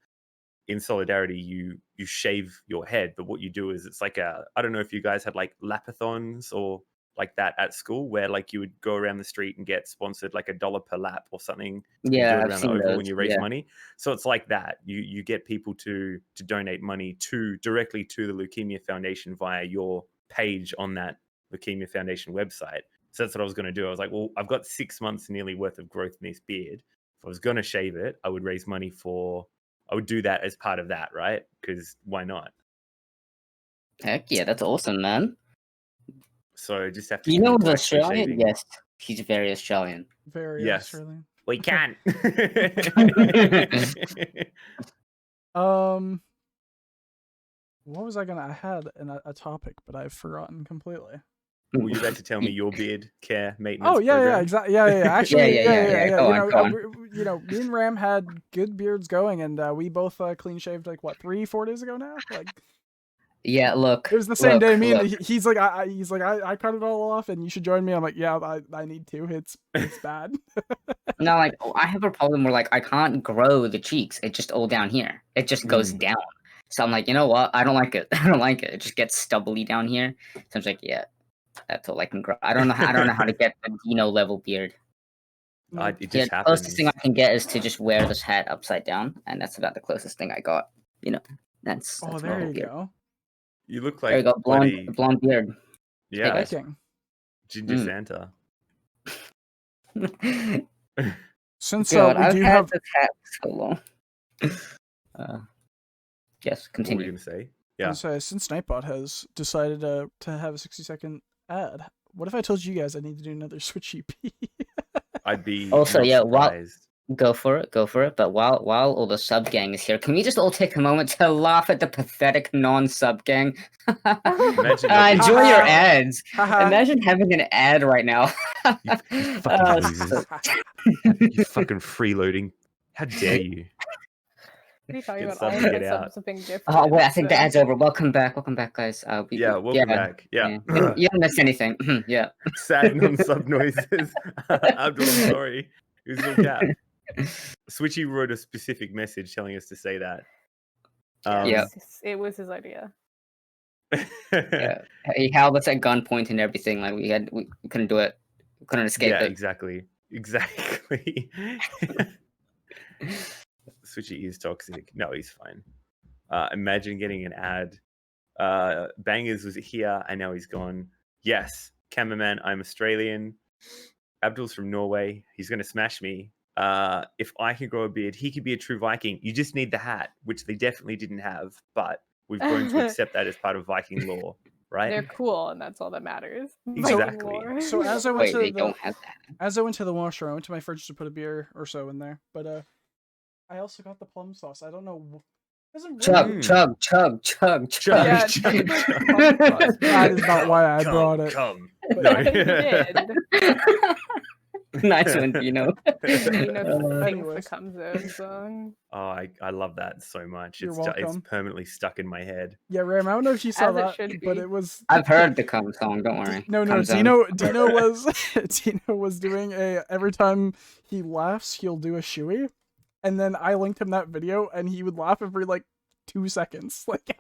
In solidarity, you shave your head, but what you do is it's like I don't know if you guys had like lapathons or like that at school, where like you would go around the street and get sponsored like $1 per lap or something. Yeah, do it I've around seen the oval those. when you raise Yeah. money. So it's like that. You get people to donate money directly to the Leukemia Foundation via your page on that Leukemia Foundation website. So that's what I was going to do. I was like, well, I've got 6 months nearly worth of growth in this beard. If I was going to shave it, I would raise money I would do that as part of that, right? Because why not? Heck yeah, that's awesome, man. So just have to. You know commit the to actually Australian? shaving. Yes, he's very Australian. Very Yes. Australian. We can. What was I gonna? I had a topic, but I've forgotten completely. Were you about to tell me your beard care maintenance? Oh yeah, program? exactly. Yeah. Actually, yeah. Go on. Me and Ram had good beards going, and we both clean shaved like what 3-4 days ago now. Like Yeah, look. it was the same day. Me and look. he's like, I cut it all off, and you should join me. I'm like, yeah, I need to. It's bad. No, like I have a problem where like I can't grow the cheeks. It just all down here. It just goes down. So I'm like, you know what? I don't like it. I don't like it. It just gets stubbly down here. So I'm like, yeah, that's all I can grow. I don't know how to get the Dino level beard. It just The happens. closest thing I can get is to just wear this hat upside down, and that's about the closest thing I got. That's Oh, there normal you beard. go. You look There you like go, bloody blonde beard. yeah, guys. Liking. Ginger Santa. Since God, we I've do had have this hat for so long. Yes, What were continue. you gonna say? Yeah. since Nightbot has decided to have a 60-second ad, what if I told you guys I need to do another Switch EP? I'd be Also, not yeah, surprised. Go for it. But while all the sub gang is here, can we just all take a moment to laugh at the pathetic non-sub gang? Imagine Enjoy your Haha. ads. Haha. Imagine having an ad right now. you fucking losers. You fucking freeloading. How dare you? What are you talking Get about? subs, All of get the out. subs have been different. Oh wait, I think the ad's over. Welcome back, guys. Welcome back. Yeah. You didn't miss anything. Yeah. Sad non-sub noises. Abdul, I'm sorry. It was your cap. Switchy wrote a specific message telling us to say that. Yeah. It was his idea. Yeah. He held us at gunpoint and everything. Like we couldn't do it. We couldn't escape Yeah, it. exactly. Switchy is toxic. No, he's fine. Imagine getting an ad. Bangers was here and now he's gone. Yes, cameraman, I'm Australian. Abdul's from Norway. He's going to smash me. If I can grow a beard, he could be a true Viking. You just need the hat, which they definitely didn't have, but we've grown to accept that as part of Viking lore, right? They're cool, and that's all that matters. Exactly. Lore. So as I went Wait, to they the don't have that. as I went to the washroom, I went to my fridge to put a beer or so in there. But I also got the plum sauce. I don't know. Chug. Yeah, That is not why I brought it. Come. But No. you did. Nice one, Dino. Anyways. The Come Zone song. Oh, I love that so much. You're It's welcome. permanently stuck in my head. Yeah, Ram. I don't know if you saw As it that, should but be. it was. I've heard the Come song. Don't worry. No, Come Zone. Dino was Dino was doing every time he laughs, he'll do a shoey, and then I linked him that video, and he would laugh every like 2 seconds, like,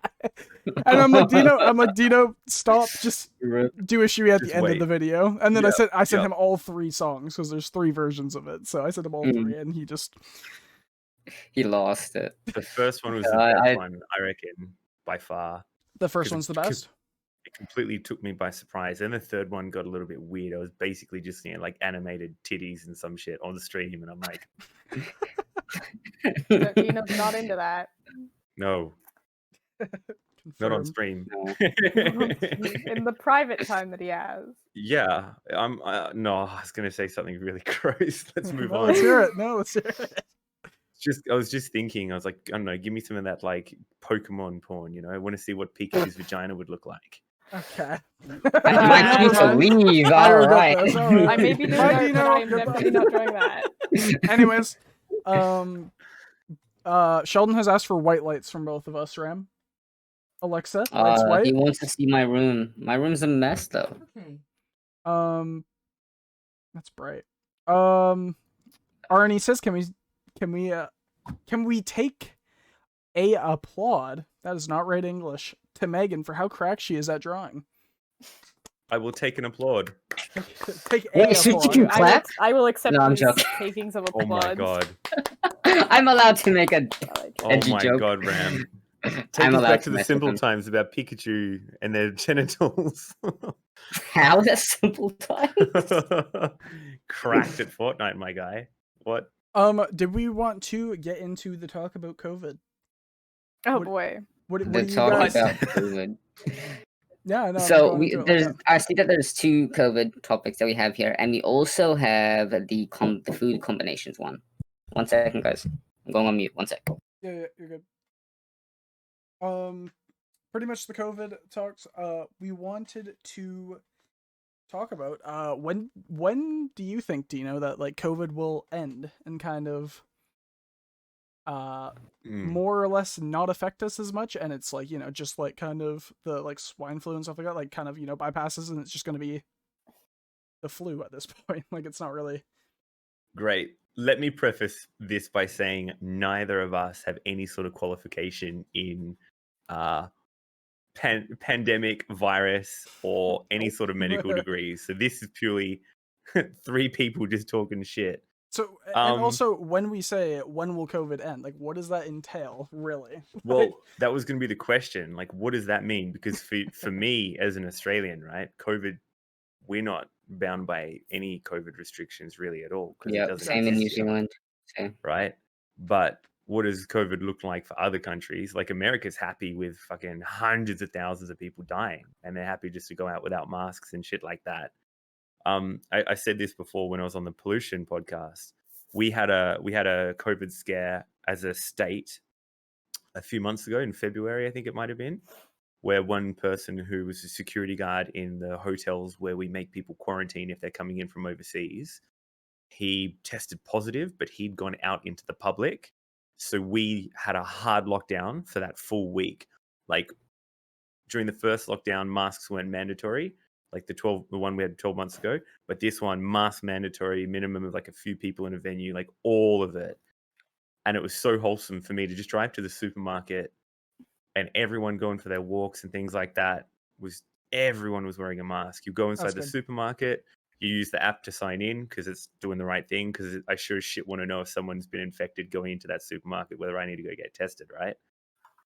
and I'm like Dino, stop, just do a shoey at Just the end wait. of the video, and then I Yep, sent yep. him all 3 songs because there's 3 versions of it, so I sent him all 3, and he just He lost it. The first one was the Yeah, best one, I reckon. by far. The first 'Cause one's the it- 'cause best. It completely took me by surprise. And the third one got a little bit weird. I was basically just seeing like animated titties and some shit on the stream, and I'm like, So Dino's not into that. no, not on Confirmed. stream. No. In the private time that he has. Yeah, I'm. No, I was gonna say something really gross. Let's move No, on. let's hear it. No, let's hear it. I was just thinking. I was like, I don't know. Give me some of that like Pokemon porn. You know, I want to see what Pikachu's vagina would look like. Okay. My Never cue to mind. leave. I All regret right. this, all right. I may be doing Bye, art, Dino. but I am Goodbye. definitely not doing that. Anyways, Sheldon has asked for white lights from both of us, Ram. Alexa, lights He white. wants to see my room. My room's a mess, though. That's bright. Arnie says, can we take a applaud? That is not right English. To Megan for how correct she is at drawing. I will take an applaud. Take a Wait, should applaud. you- Clap? I will accept No, I'm these joking. takings of Oh applause. my god. I'm allowed to make a Oh edgy my joke. god, Ram. Take I'm us allowed back to to the mess with simple them. times about Pikachu and their genitals. How the simple time? Cracked at Fortnite, my guy. What? Did we want to get into the talk about COVID? Oh What- boy. What The do you talk guys? about COVID. Yeah, no. So going we into it like I see that there's two COVID topics that we have here, and we also have the food combinations one. 1 second, guys. I'm going on mute. 1 sec. yeah, you're good. Pretty much the COVID talks. We wanted to talk about when do you think, Dino, that like COVID will end and kind of more or less not affect us as much, and it's like, you know, just like kind of the like swine flu and stuff like that, like kind of, you know, bypasses, and it's just going to be the flu at this point. Like it's not really Great. Let me preface this by saying neither of us have any sort of qualification in pandemic, virus, or any sort of medical degrees. So this is purely three people just talking shit. so. And also, when we say when will COVID end, like what does that entail, really? Well, that was going to be the question. Like, what does that mean? Because for me as an Australian, right, COVID, we're not bound by any COVID restrictions really at all. Because Yeah, it doesn't same in New exist here, Zealand. Same. right? But what does COVID look like for other countries? Like America's happy with fucking hundreds of thousands of people dying, and they're happy just to go out without masks and shit like that. I said this before when I was on the pollution podcast. We had a COVID scare as a state a few months ago in February, I think it might have been, where one person who was a security guard in the hotels where we make people quarantine if they're coming in from overseas, he tested positive, but he'd gone out into the public. So we had a hard lockdown for that full week. Like during the first lockdown, masks weren't mandatory, like the one we had 12 months ago. But this one, mask mandatory, minimum of like a few people in a venue, like all of it. And it was so wholesome for me to just drive to the supermarket and everyone going for their walks and things like that everyone was wearing a mask. You go inside That's the good. supermarket, you use the app to sign in because it's doing the right thing. Because I sure as shit want to know if someone's been infected going into that supermarket, whether I need to go get tested, right?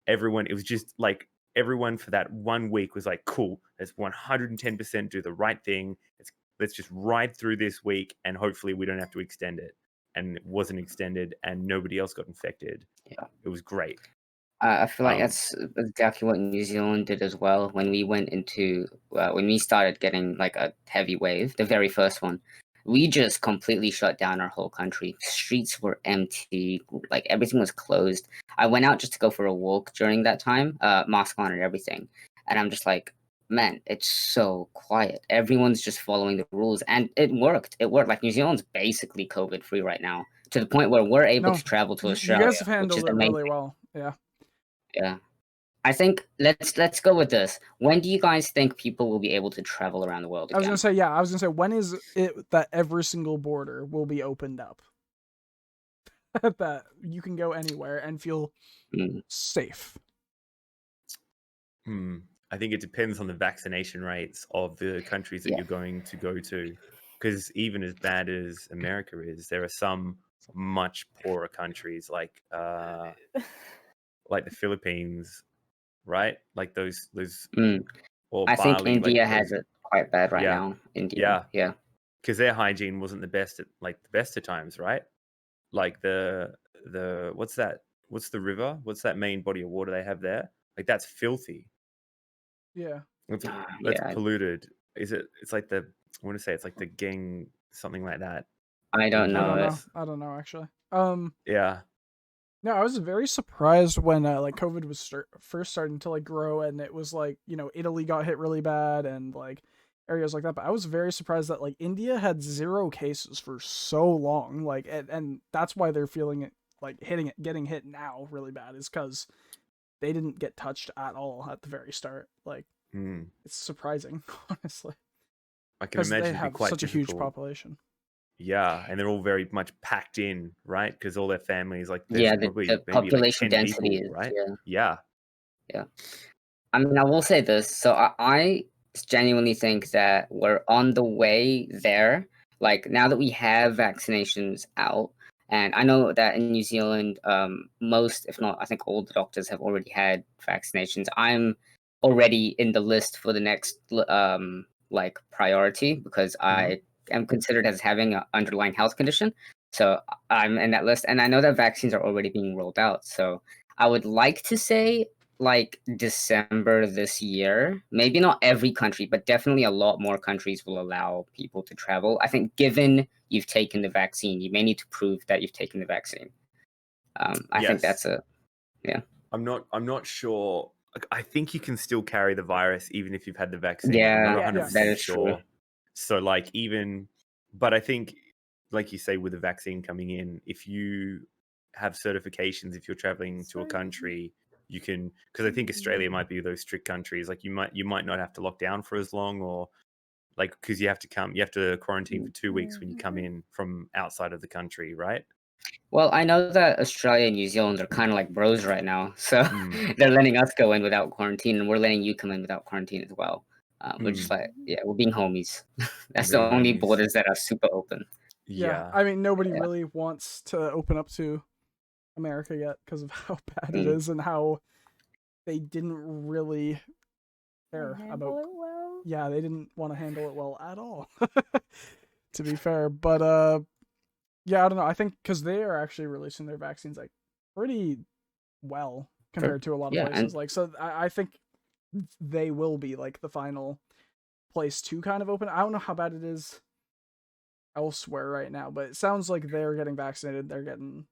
Everyone, it was just like everyone for that 1 week was like, cool, let's 110% do the right thing. Let's just ride through this week and hopefully we don't have to extend it. And it wasn't extended and nobody else got infected. Yeah. It was great. I feel like that's exactly what New Zealand did as well. When we went into, when we started getting like a heavy wave, the very first one, we just completely shut down our whole country. Streets were empty, like everything was closed. I went out just to go for a walk during that time, mask on and everything. And I'm just like, man, it's so quiet. Everyone's just following the rules. And it worked. It worked. Like New Zealand's basically COVID free right now, to the point where we're able to travel to you Australia. guys have which handled is it amazing. really well. Yeah. Yeah. I think let's go with this. When do you guys think people will be able to travel around the world again? I was gonna say, when is it that every single border will be opened up? That you can go anywhere and feel safe. I think it depends on the vaccination rates of the countries that you're going to go to. Because even as bad as America is, there are some much poorer countries like the Philippines right? Like those Mm. or I think Bali, like India has those, it quite bad right yeah, now. India, yeah, yeah. because their hygiene wasn't the best at like the best of times, right? Like the what's that? What's the river? What's that main body of water they have there? Like that's filthy. Yeah. That's that's Yeah, polluted. Is it? It's like the I want to say it's like the gang something like that I in don't the I know don't it. US. know. I don't know actually. Yeah. No, I was very surprised when like COVID was first starting to like grow, and it was like, you know, Italy got hit really bad and like areas like that. But I was very surprised that like India had 0 cases for so long, like, and that's why they're feeling it, like getting hit now really bad, is because they didn't get touched at all at the very start. Like, Mm. it's surprising, honestly, I can because they imagine it'd be have quite such a huge difficult. population. Yeah, and they're all very much packed in, right? Because all their families, like, there's Yeah, probably the maybe like population 10 density people, is, right? yeah, Yeah. yeah. I mean, I will say this. So I genuinely think that we're on the way there. Like now that we have vaccinations out, and I know that in New Zealand, most, if not, I think all the doctors have already had vaccinations. I'm already in the list for the next like priority because I am considered as having an underlying health condition. So I'm in that list, and I know that vaccines are already being rolled out. So I would like to say like December this year. Maybe not every country, but definitely a lot more countries will allow people to travel. I think given you've taken the vaccine, you may need to prove that you've taken the vaccine. I think that's Yes. yeah. I'm not sure. Like, I think you can still carry the virus even if you've had the vaccine. I'm not Yeah, Yeah. 100% that is true. sure. So like even but I think like you say with the vaccine coming in, if you have certifications if you're traveling to a country, you can because I think Australia might be those strict countries. Like you might not have to lock down for as long or like because you have to quarantine for 2 weeks when you come in from outside of the country, right? Well, I know that Australia and New Zealand are kind of like bros right now, so Mm. they're letting us go in without quarantine, and we're letting you come in without quarantine as well. We're just Mm. like, yeah, we're being homies. That's the Being only homies. borders that are super open. Yeah, Yeah. I mean, nobody Yeah. really wants to open up to America yet because of how bad it Mm. is and how they didn't really care Handle about. it well. Yeah, they didn't want to handle it well at all. To be fair, but yeah, I don't know. I think because they are actually releasing their vaccines like pretty well compared to a lot of Yeah, places. and Like, so I think they will be like the final place to kind of open. I don't know how bad it is elsewhere right now, but it sounds like they're getting vaccinated. They're getting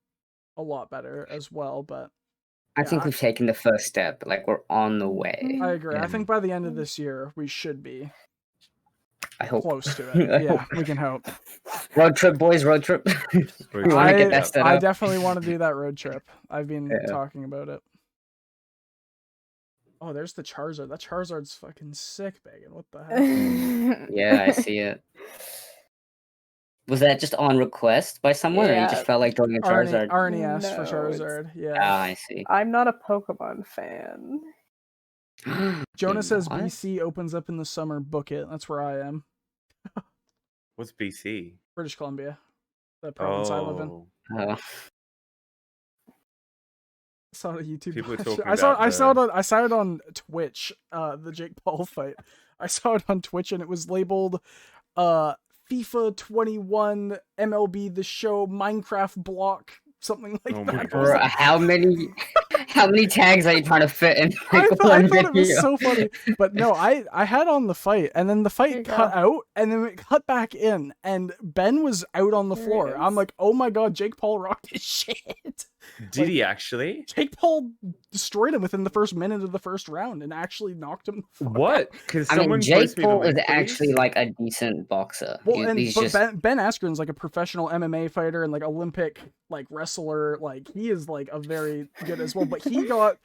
a lot better as well. But I yeah, think we've taken the first step. Like we're on the way. I agree. I Mm. think by the end of this year, we should be I hope. close to it. I Yeah, hope. we can hope. Road trip, boys. Road trip. Road We want to trip, get yeah. that set I up. definitely want to do that road trip. I've been Yeah. talking about it. Oh, there's the Charizard. That Charizard's fucking sick, Megan. What the heck? Yeah, I see it. Was that just on request by someone, or you just Yeah. felt like drawing a Charizard? Arnie asked for No, it's- Charizard. Yeah. Ah, I see. I'm not a Pokemon fan. Jonah You're says not? BC opens up in the summer. Book it. That's where I am. What's BC? British Columbia, the province I live in. Oh, Oh. I saw it on YouTube. people are talking I saw about I saw it on Twitch. The Jake Paul fight. I saw it on Twitch and it was labeled FIFA 21 MLB The Show Minecraft block, something like Oh that. my I was Bro, like, how many tags are you trying to fit in I like one thought it was video? so funny, but no, I had on the fight, and then the Here you fight cut go. out, and then it cut back in, and Ben was out on the Here it floor. I'm is. like, oh my god, Jake Paul rocked his shit. Did he actually? Jake Paul destroyed him within the first minute of the first round and actually knocked him. the fuck What? out. Because I mean, someone Jake post me the Paul is link, actually please? like a decent boxer. Well, He's but just Ben Askren's like a professional MMA fighter and like Olympic like wrestler. Like he is like a very good as well. But he got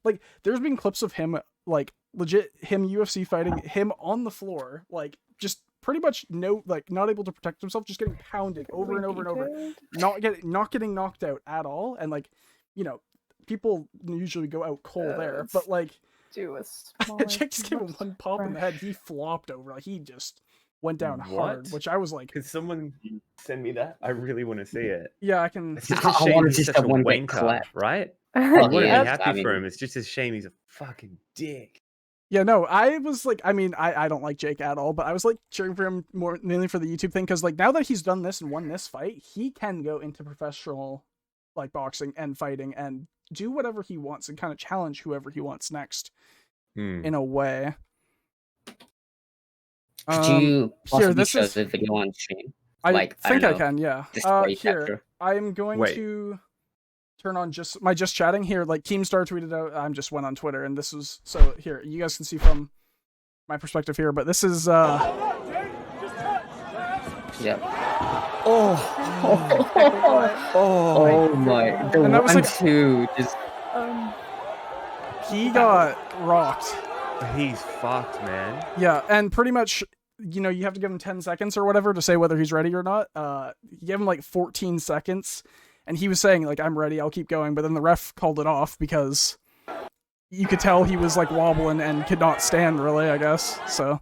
like there's been clips of him like legit him UFC fighting him on the floor like just pretty much not able to protect himself, just getting pounded over and over and over, Repeated. not getting knocked out at all, and like you know people usually go out cold there, let's but like Do a smaller Jake just gave him box one pop in the head, fresh. he flopped over, like he just went down hard, What? which I was like, Could someone send me that? I really want to see it. yeah, I can. It's just a I shame wanna he's see such a someone get wanker, clapped. right? Oh, You want to yeah, be happy I mean- for him. It's just a shame he's a fucking dick. Yeah, no, I was like, I mean, I don't like Jake at all, but I was like cheering for him more mainly for the YouTube thing because like now that he's done this and won this fight, he can go into professional like boxing and fighting and do whatever he wants and kind of challenge whoever he wants next in a way. Could you possibly this show is- the video on stream? I Like, I think don't I know, can, yeah. display Here, capture? I'm going Wait. to turn on just chatting here. Like Keemstar tweeted out, I just went on Twitter, and this was so here. You guys can see from my perspective here, but this is Yep. Oh my! The And that was like- 1-2 just. he got rocked. He's fucked, man. Yeah, and pretty much, you know, you have to give him 10 seconds or whatever to say whether he's ready or not. You gave him like 14 seconds, and he was saying like, "I'm ready, I'll keep going," but then the ref called it off because you could tell he was like wobbling and could not stand really, I guess. So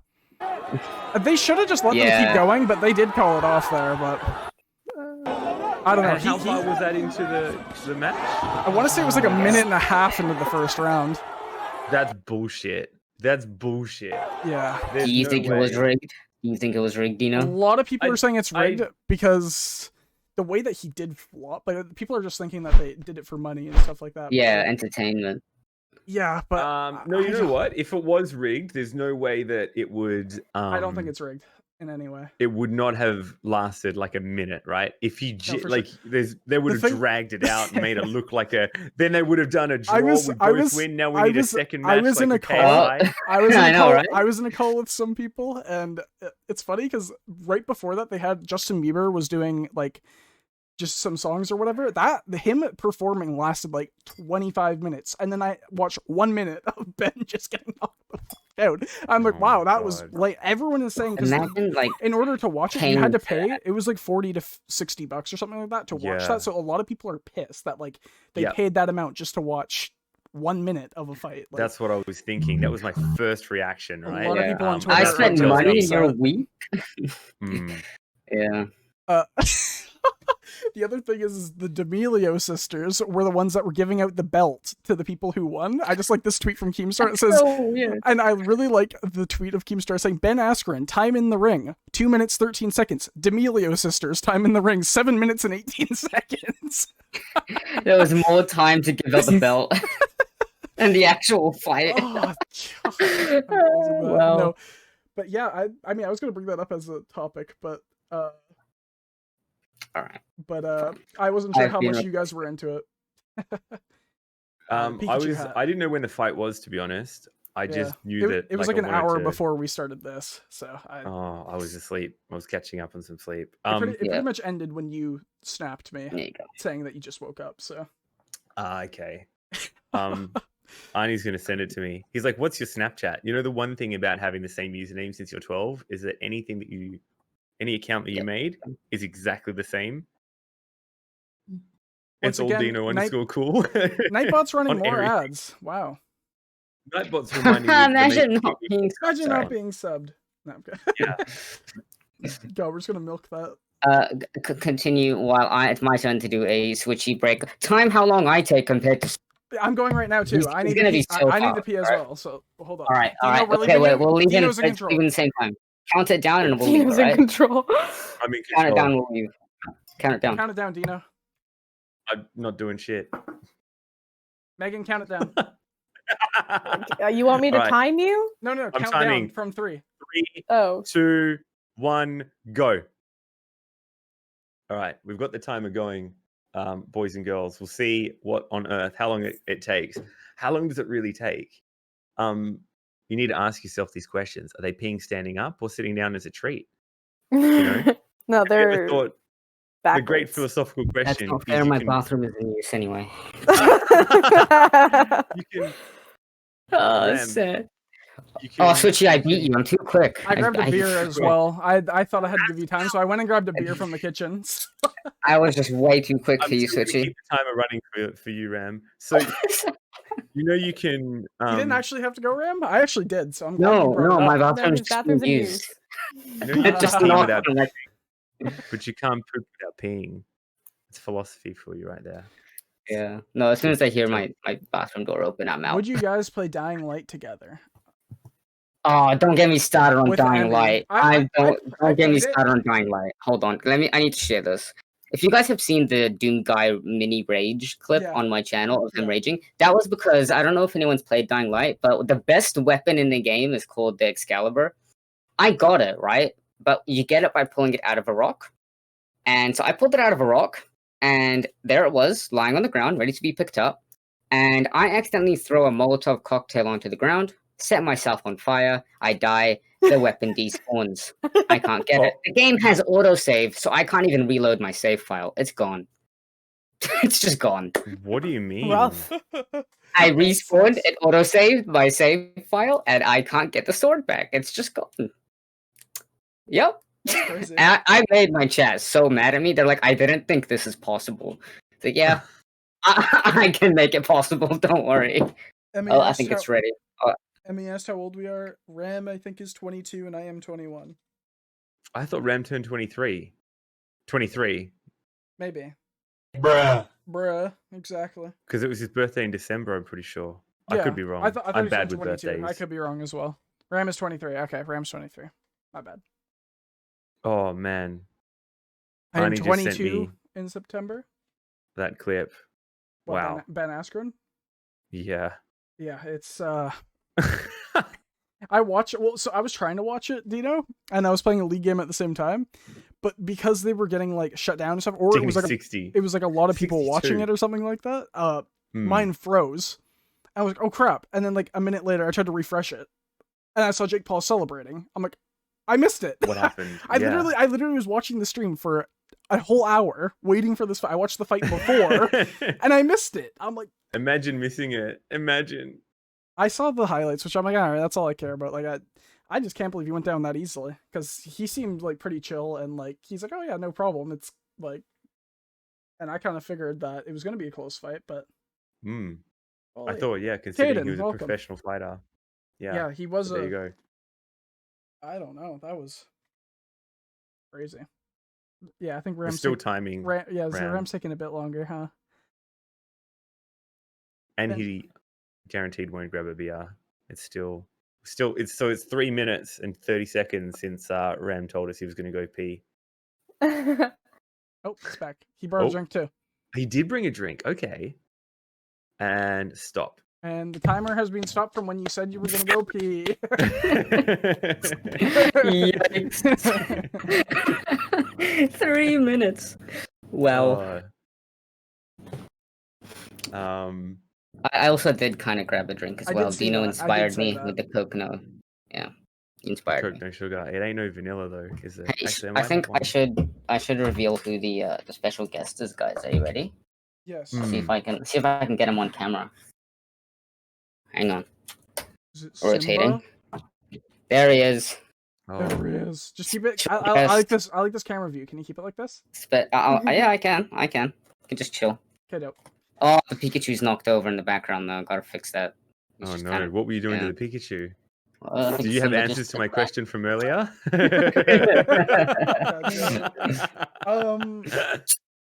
they should have just let them keep going, but they did call it off there. But I don't know. And how far was that into the match? I want to say it was like a minute and a half into the first round. That's bullshit. That's bullshit. Yeah. There's Do you no think it was way. rigged? Do you think it was rigged, A Dino? lot of people are saying it's rigged because the way that he did flop, but people are just thinking that they did it for money and stuff like that. Yeah, entertainment. Yeah, but No, you know what? If it was rigged, there's no way that it would. I don't think it's rigged in any way. It would not have lasted like a minute, right? If he for like, they would have thing- dragged it out and made it look like a. Then they would have done a draw. I We was- both win. Now we I need was- a second I match. was like in a a call. KSI. I was in I a know, call. right? I was in a call with some people, and it's funny because right before that, they had Justin Bieber was doing like just some songs or whatever. That him performing lasted like 25 minutes, and then I watched 1 minute of Ben just getting knocked the fuck out. I'm like, Oh wow, my that was God. like everyone is saying because Imagine like in order to watch it, you paying had to for pay. that. It was like $40 to $60 or something like that to watch Yeah. that. So a lot of people are pissed that like they Yep. paid that amount just to watch 1 minute of a fight. Like, That's what I was thinking. That was my first reaction, A right? lot of Yeah. people on Um, Twitter I that's spent what tells money me- and you're weak. Mm. Yeah. The other thing is the D'Amelio sisters were the ones that were giving out the belt to the people who won. I just like this tweet from Keemstar. It says, Oh yeah. and I really like the tweet of Keemstar saying, Ben Askren, time in the ring, 2 minutes, 13 seconds. D'Amelio sisters, time in the ring, 7 minutes and 18 seconds. There was more time to give up the belt than the actual fight. Oh, God. Wow. No. But yeah, I mean, I was going to bring that up as a topic, but All right. I wasn't sure I've how been much a- you guys were into it. I Pikachu hat. I didn't know when the fight was, to be honest. I just knew that it was like I an hour wanted to- before we started this, so Oh, I was asleep. I was catching up on some sleep. it pretty yeah. much ended when you snapped me There you go. saying that you just woke up. So Okay. Arnie's gonna send it to me. He's like, "What's your Snapchat?" You know, the one thing about having the same username since you're 12 is that any account that you Yeah. made is exactly the same. Once It's all again, Dino underscore cool. Nightbot's running On more everything. ads. Wow. Nightbot's reminding me. of the Imagine main- not being Imagine sorry. not being subbed. No, I'm good. Yeah. Go, we're just gonna milk that. Continue while it's my turn to do a switchy break. Time how long I take compared to. I'm going right now too. He's- I he's need gonna to be pee. so I need to far, pee as alright? well. So hold on. All right, all Dino, right. we're Okay, leaving we'll leave in Dino's in let's control. leave in the same time. Count it down and we'll leave. Dino's in Right? control. I'm in Count it control. down. We'll leave. Count it down. Count it down, Dino. I'm not doing shit. Megan, count it down. You want me to Alright. time you? No, I'm count timing. down from 3. 3, Oh. 2, 1, go. All right, we've got the timer going, boys and girls. We'll see what on earth, how long it takes. How long does it really take? You need to ask yourself these questions. Are they peeing standing up or sitting down as a treat? know? No, Have you ever they're thought the great backwards. philosophical That's question not is fair. you My can- bathroom is in use anyway. you can, Oh, Ram, sad. you can Oh, Switchy, I beat you. I'm too quick. I grabbed a beer as well. I thought I had to give you time, so I went and grabbed a beer from the kitchen. I was just way too quick I'm for you, still gonna Switchy. keep the timer running for you, Ram. So you know you can. You didn't actually have to go, Ram? I actually did, so I'm glad you No, brought no, it my up. bathroom's His just bathroom's in in use. You know, you can Just pee not without, connect. but you can't poop without peeing. It's philosophy for you right there. Yeah. No, as soon as I hear my bathroom door open, I'm out. Would you guys play Dying Light together? Oh, don't get me started on With Dying Emmy. Light. I Don't get me played it. started on Dying Light. Hold on. I need to share this. If you guys have seen the Doom Guy mini rage clip Yeah. on my channel of him Yeah. raging, that was because I don't know if anyone's played Dying Light, but the best weapon in the game is called the Excalibur. I got it, right? But you get it by pulling it out of a rock. And so I pulled it out of a rock, and there it was, lying on the ground, ready to be picked up. And I accidentally throw a Molotov cocktail onto the ground, set myself on fire, I die, the weapon despawns. I can't get it. The game has autosave, so I can't even reload my save file. It's gone. It's just gone. What do you mean? Rough. I respawned, it autosaved my save file, and I can't get the sword back. It's just gone. Yep. That's crazy. I made my chat so mad at me. They're like, I didn't think this is possible. It's like, yeah, I can make it possible. Don't worry. Emmy Oh, I asked think it's how- ready. Emmy asked how old we are. Ram, I think, is 22, and I am 21. I thought Ram turned 23. 23. Maybe. Bruh. Exactly. Because it was his birthday in December, I'm pretty sure. I Yeah, could be wrong. I thought I'm he bad said with 22. birthdays. I could be wrong as well. Ram is 23. Okay, Ram's 23. My bad. Oh, man. I am Arnie just sent 22 me in September. that clip. What, Wow. Ben Askren? Yeah. Yeah, it's I watch it. Well, so I was trying to watch it, Dino, and I was playing a league game at the same time. But because they were getting like shut down and stuff, or it was like 60. a lot of people watching 62. it or something like that. Hmm. Mine froze. I was like, oh crap! And then like a minute later, I tried to refresh it, and I saw Jake Paul celebrating. I'm like, I missed it. What happened? I Yeah. literally was watching the stream for a whole hour waiting for this fight. I watched the fight before, and I missed it. I'm like, Imagine missing it. Imagine. I saw the highlights, which I'm like, all right, that's all I care about. Like, I just can't believe he went down that easily because he seemed like pretty chill and like he's like, oh yeah, no problem. It's like, and I kind of figured that it was going to be a close fight, but Hmm. well, I like, thought, yeah, considering Caden, he was a welcome. professional fighter. yeah, he was But there you go. I don't know, that was crazy. Yeah, I think There's Ram's still timing. Ram's taking a bit longer, huh? And Yeah. he guaranteed won't grab a BR. It's it's 3 minutes and 30 seconds since Ram told us he was going to go pee. Oh, it's back. He brought a Oh. drink too, He did bring a drink. Okay. And stop. and the timer has been stopped from when you said you were going to go pee. Yikes. 3 minutes. Wow. I also did kind of grab a drink as I did well. see Dino that. I did inspired say me that. with the coconut. Yeah, he inspired Coke, me. no sugar. It ain't no vanilla though, is it? Hey, Actually, I think might have one. I should reveal who the special guest is, guys. Are you ready? Yes. Mm. See if I can get him on camera. Hang on, Is it rotating. Simba? There he is. There Oh, he is. Just keep it. Special I like guest. this. I like this camera view. Can you keep it like this? Yeah, I can. I can just chill. Okay, dope. Oh, the Pikachu's knocked over in the background though. Gotta fix that. He's oh just no! kinda- What were you doing yeah. to the Pikachu? I think Did you have Simba answers just to my did that. question from earlier?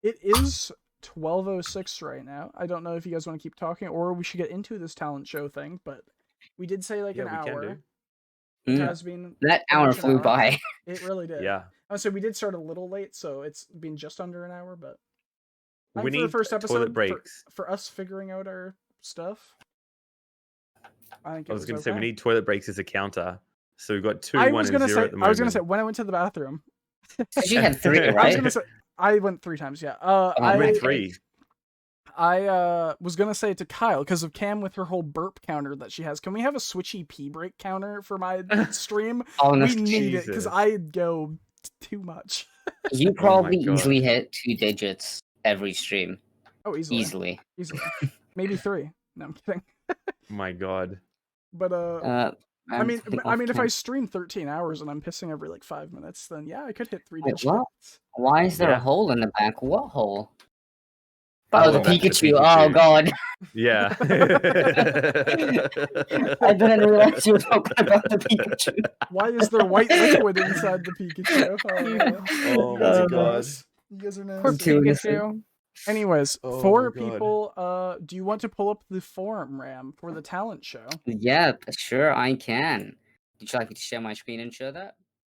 It is 12:06 right now. I don't know if you guys want to keep talking or we should get into this talent show thing, but we did say like Yeah, an we can hour. do. It Mm. has been That pretty hour much an flew hour. by. It really did. Yeah. So we did start a little late, so it's been just under an hour, but We for the need first episode toilet breaks. for us figuring out our stuff. I think I was going to say we okay. need toilet breaks as a counter. So we've got 2, I 1, was and gonna 0 say at the moment. I was gonna say when I went to the bathroom. You had 3, I was I was right? gonna say I went 3 times. Yeah. Oh, I right. went I 3. I was gonna say to Kyle because of Cam with her whole burp counter that she has. Can we have a switchy pee break counter for my stream? Honest, We need it because Jesus. I go too much. you probably God. easily hit 2 digits every stream. Oh, easily. Easily. Maybe 3. No, I'm kidding. My God. But I mean, think if I off-cam. stream 13 hours and I'm pissing every like 5 minutes, then yeah, I could hit 3 Wait, digits. what? Why is there Yeah. a hole in the back? What hole? Oh, the Oh, that's the Pikachu. Oh Pikachu. god. Yeah. I didn't realize you were talking about the Pikachu. Why is there white liquid inside the Pikachu? Oh you guys my are god. gross. You guys are Poor nasty. Too innocent. Pikachu. Anyways, Oh for my God. people, do you want to pull up the forum, Ram, for the talent show? Yeah, sure, I can. Would you like me to share my screen and show that?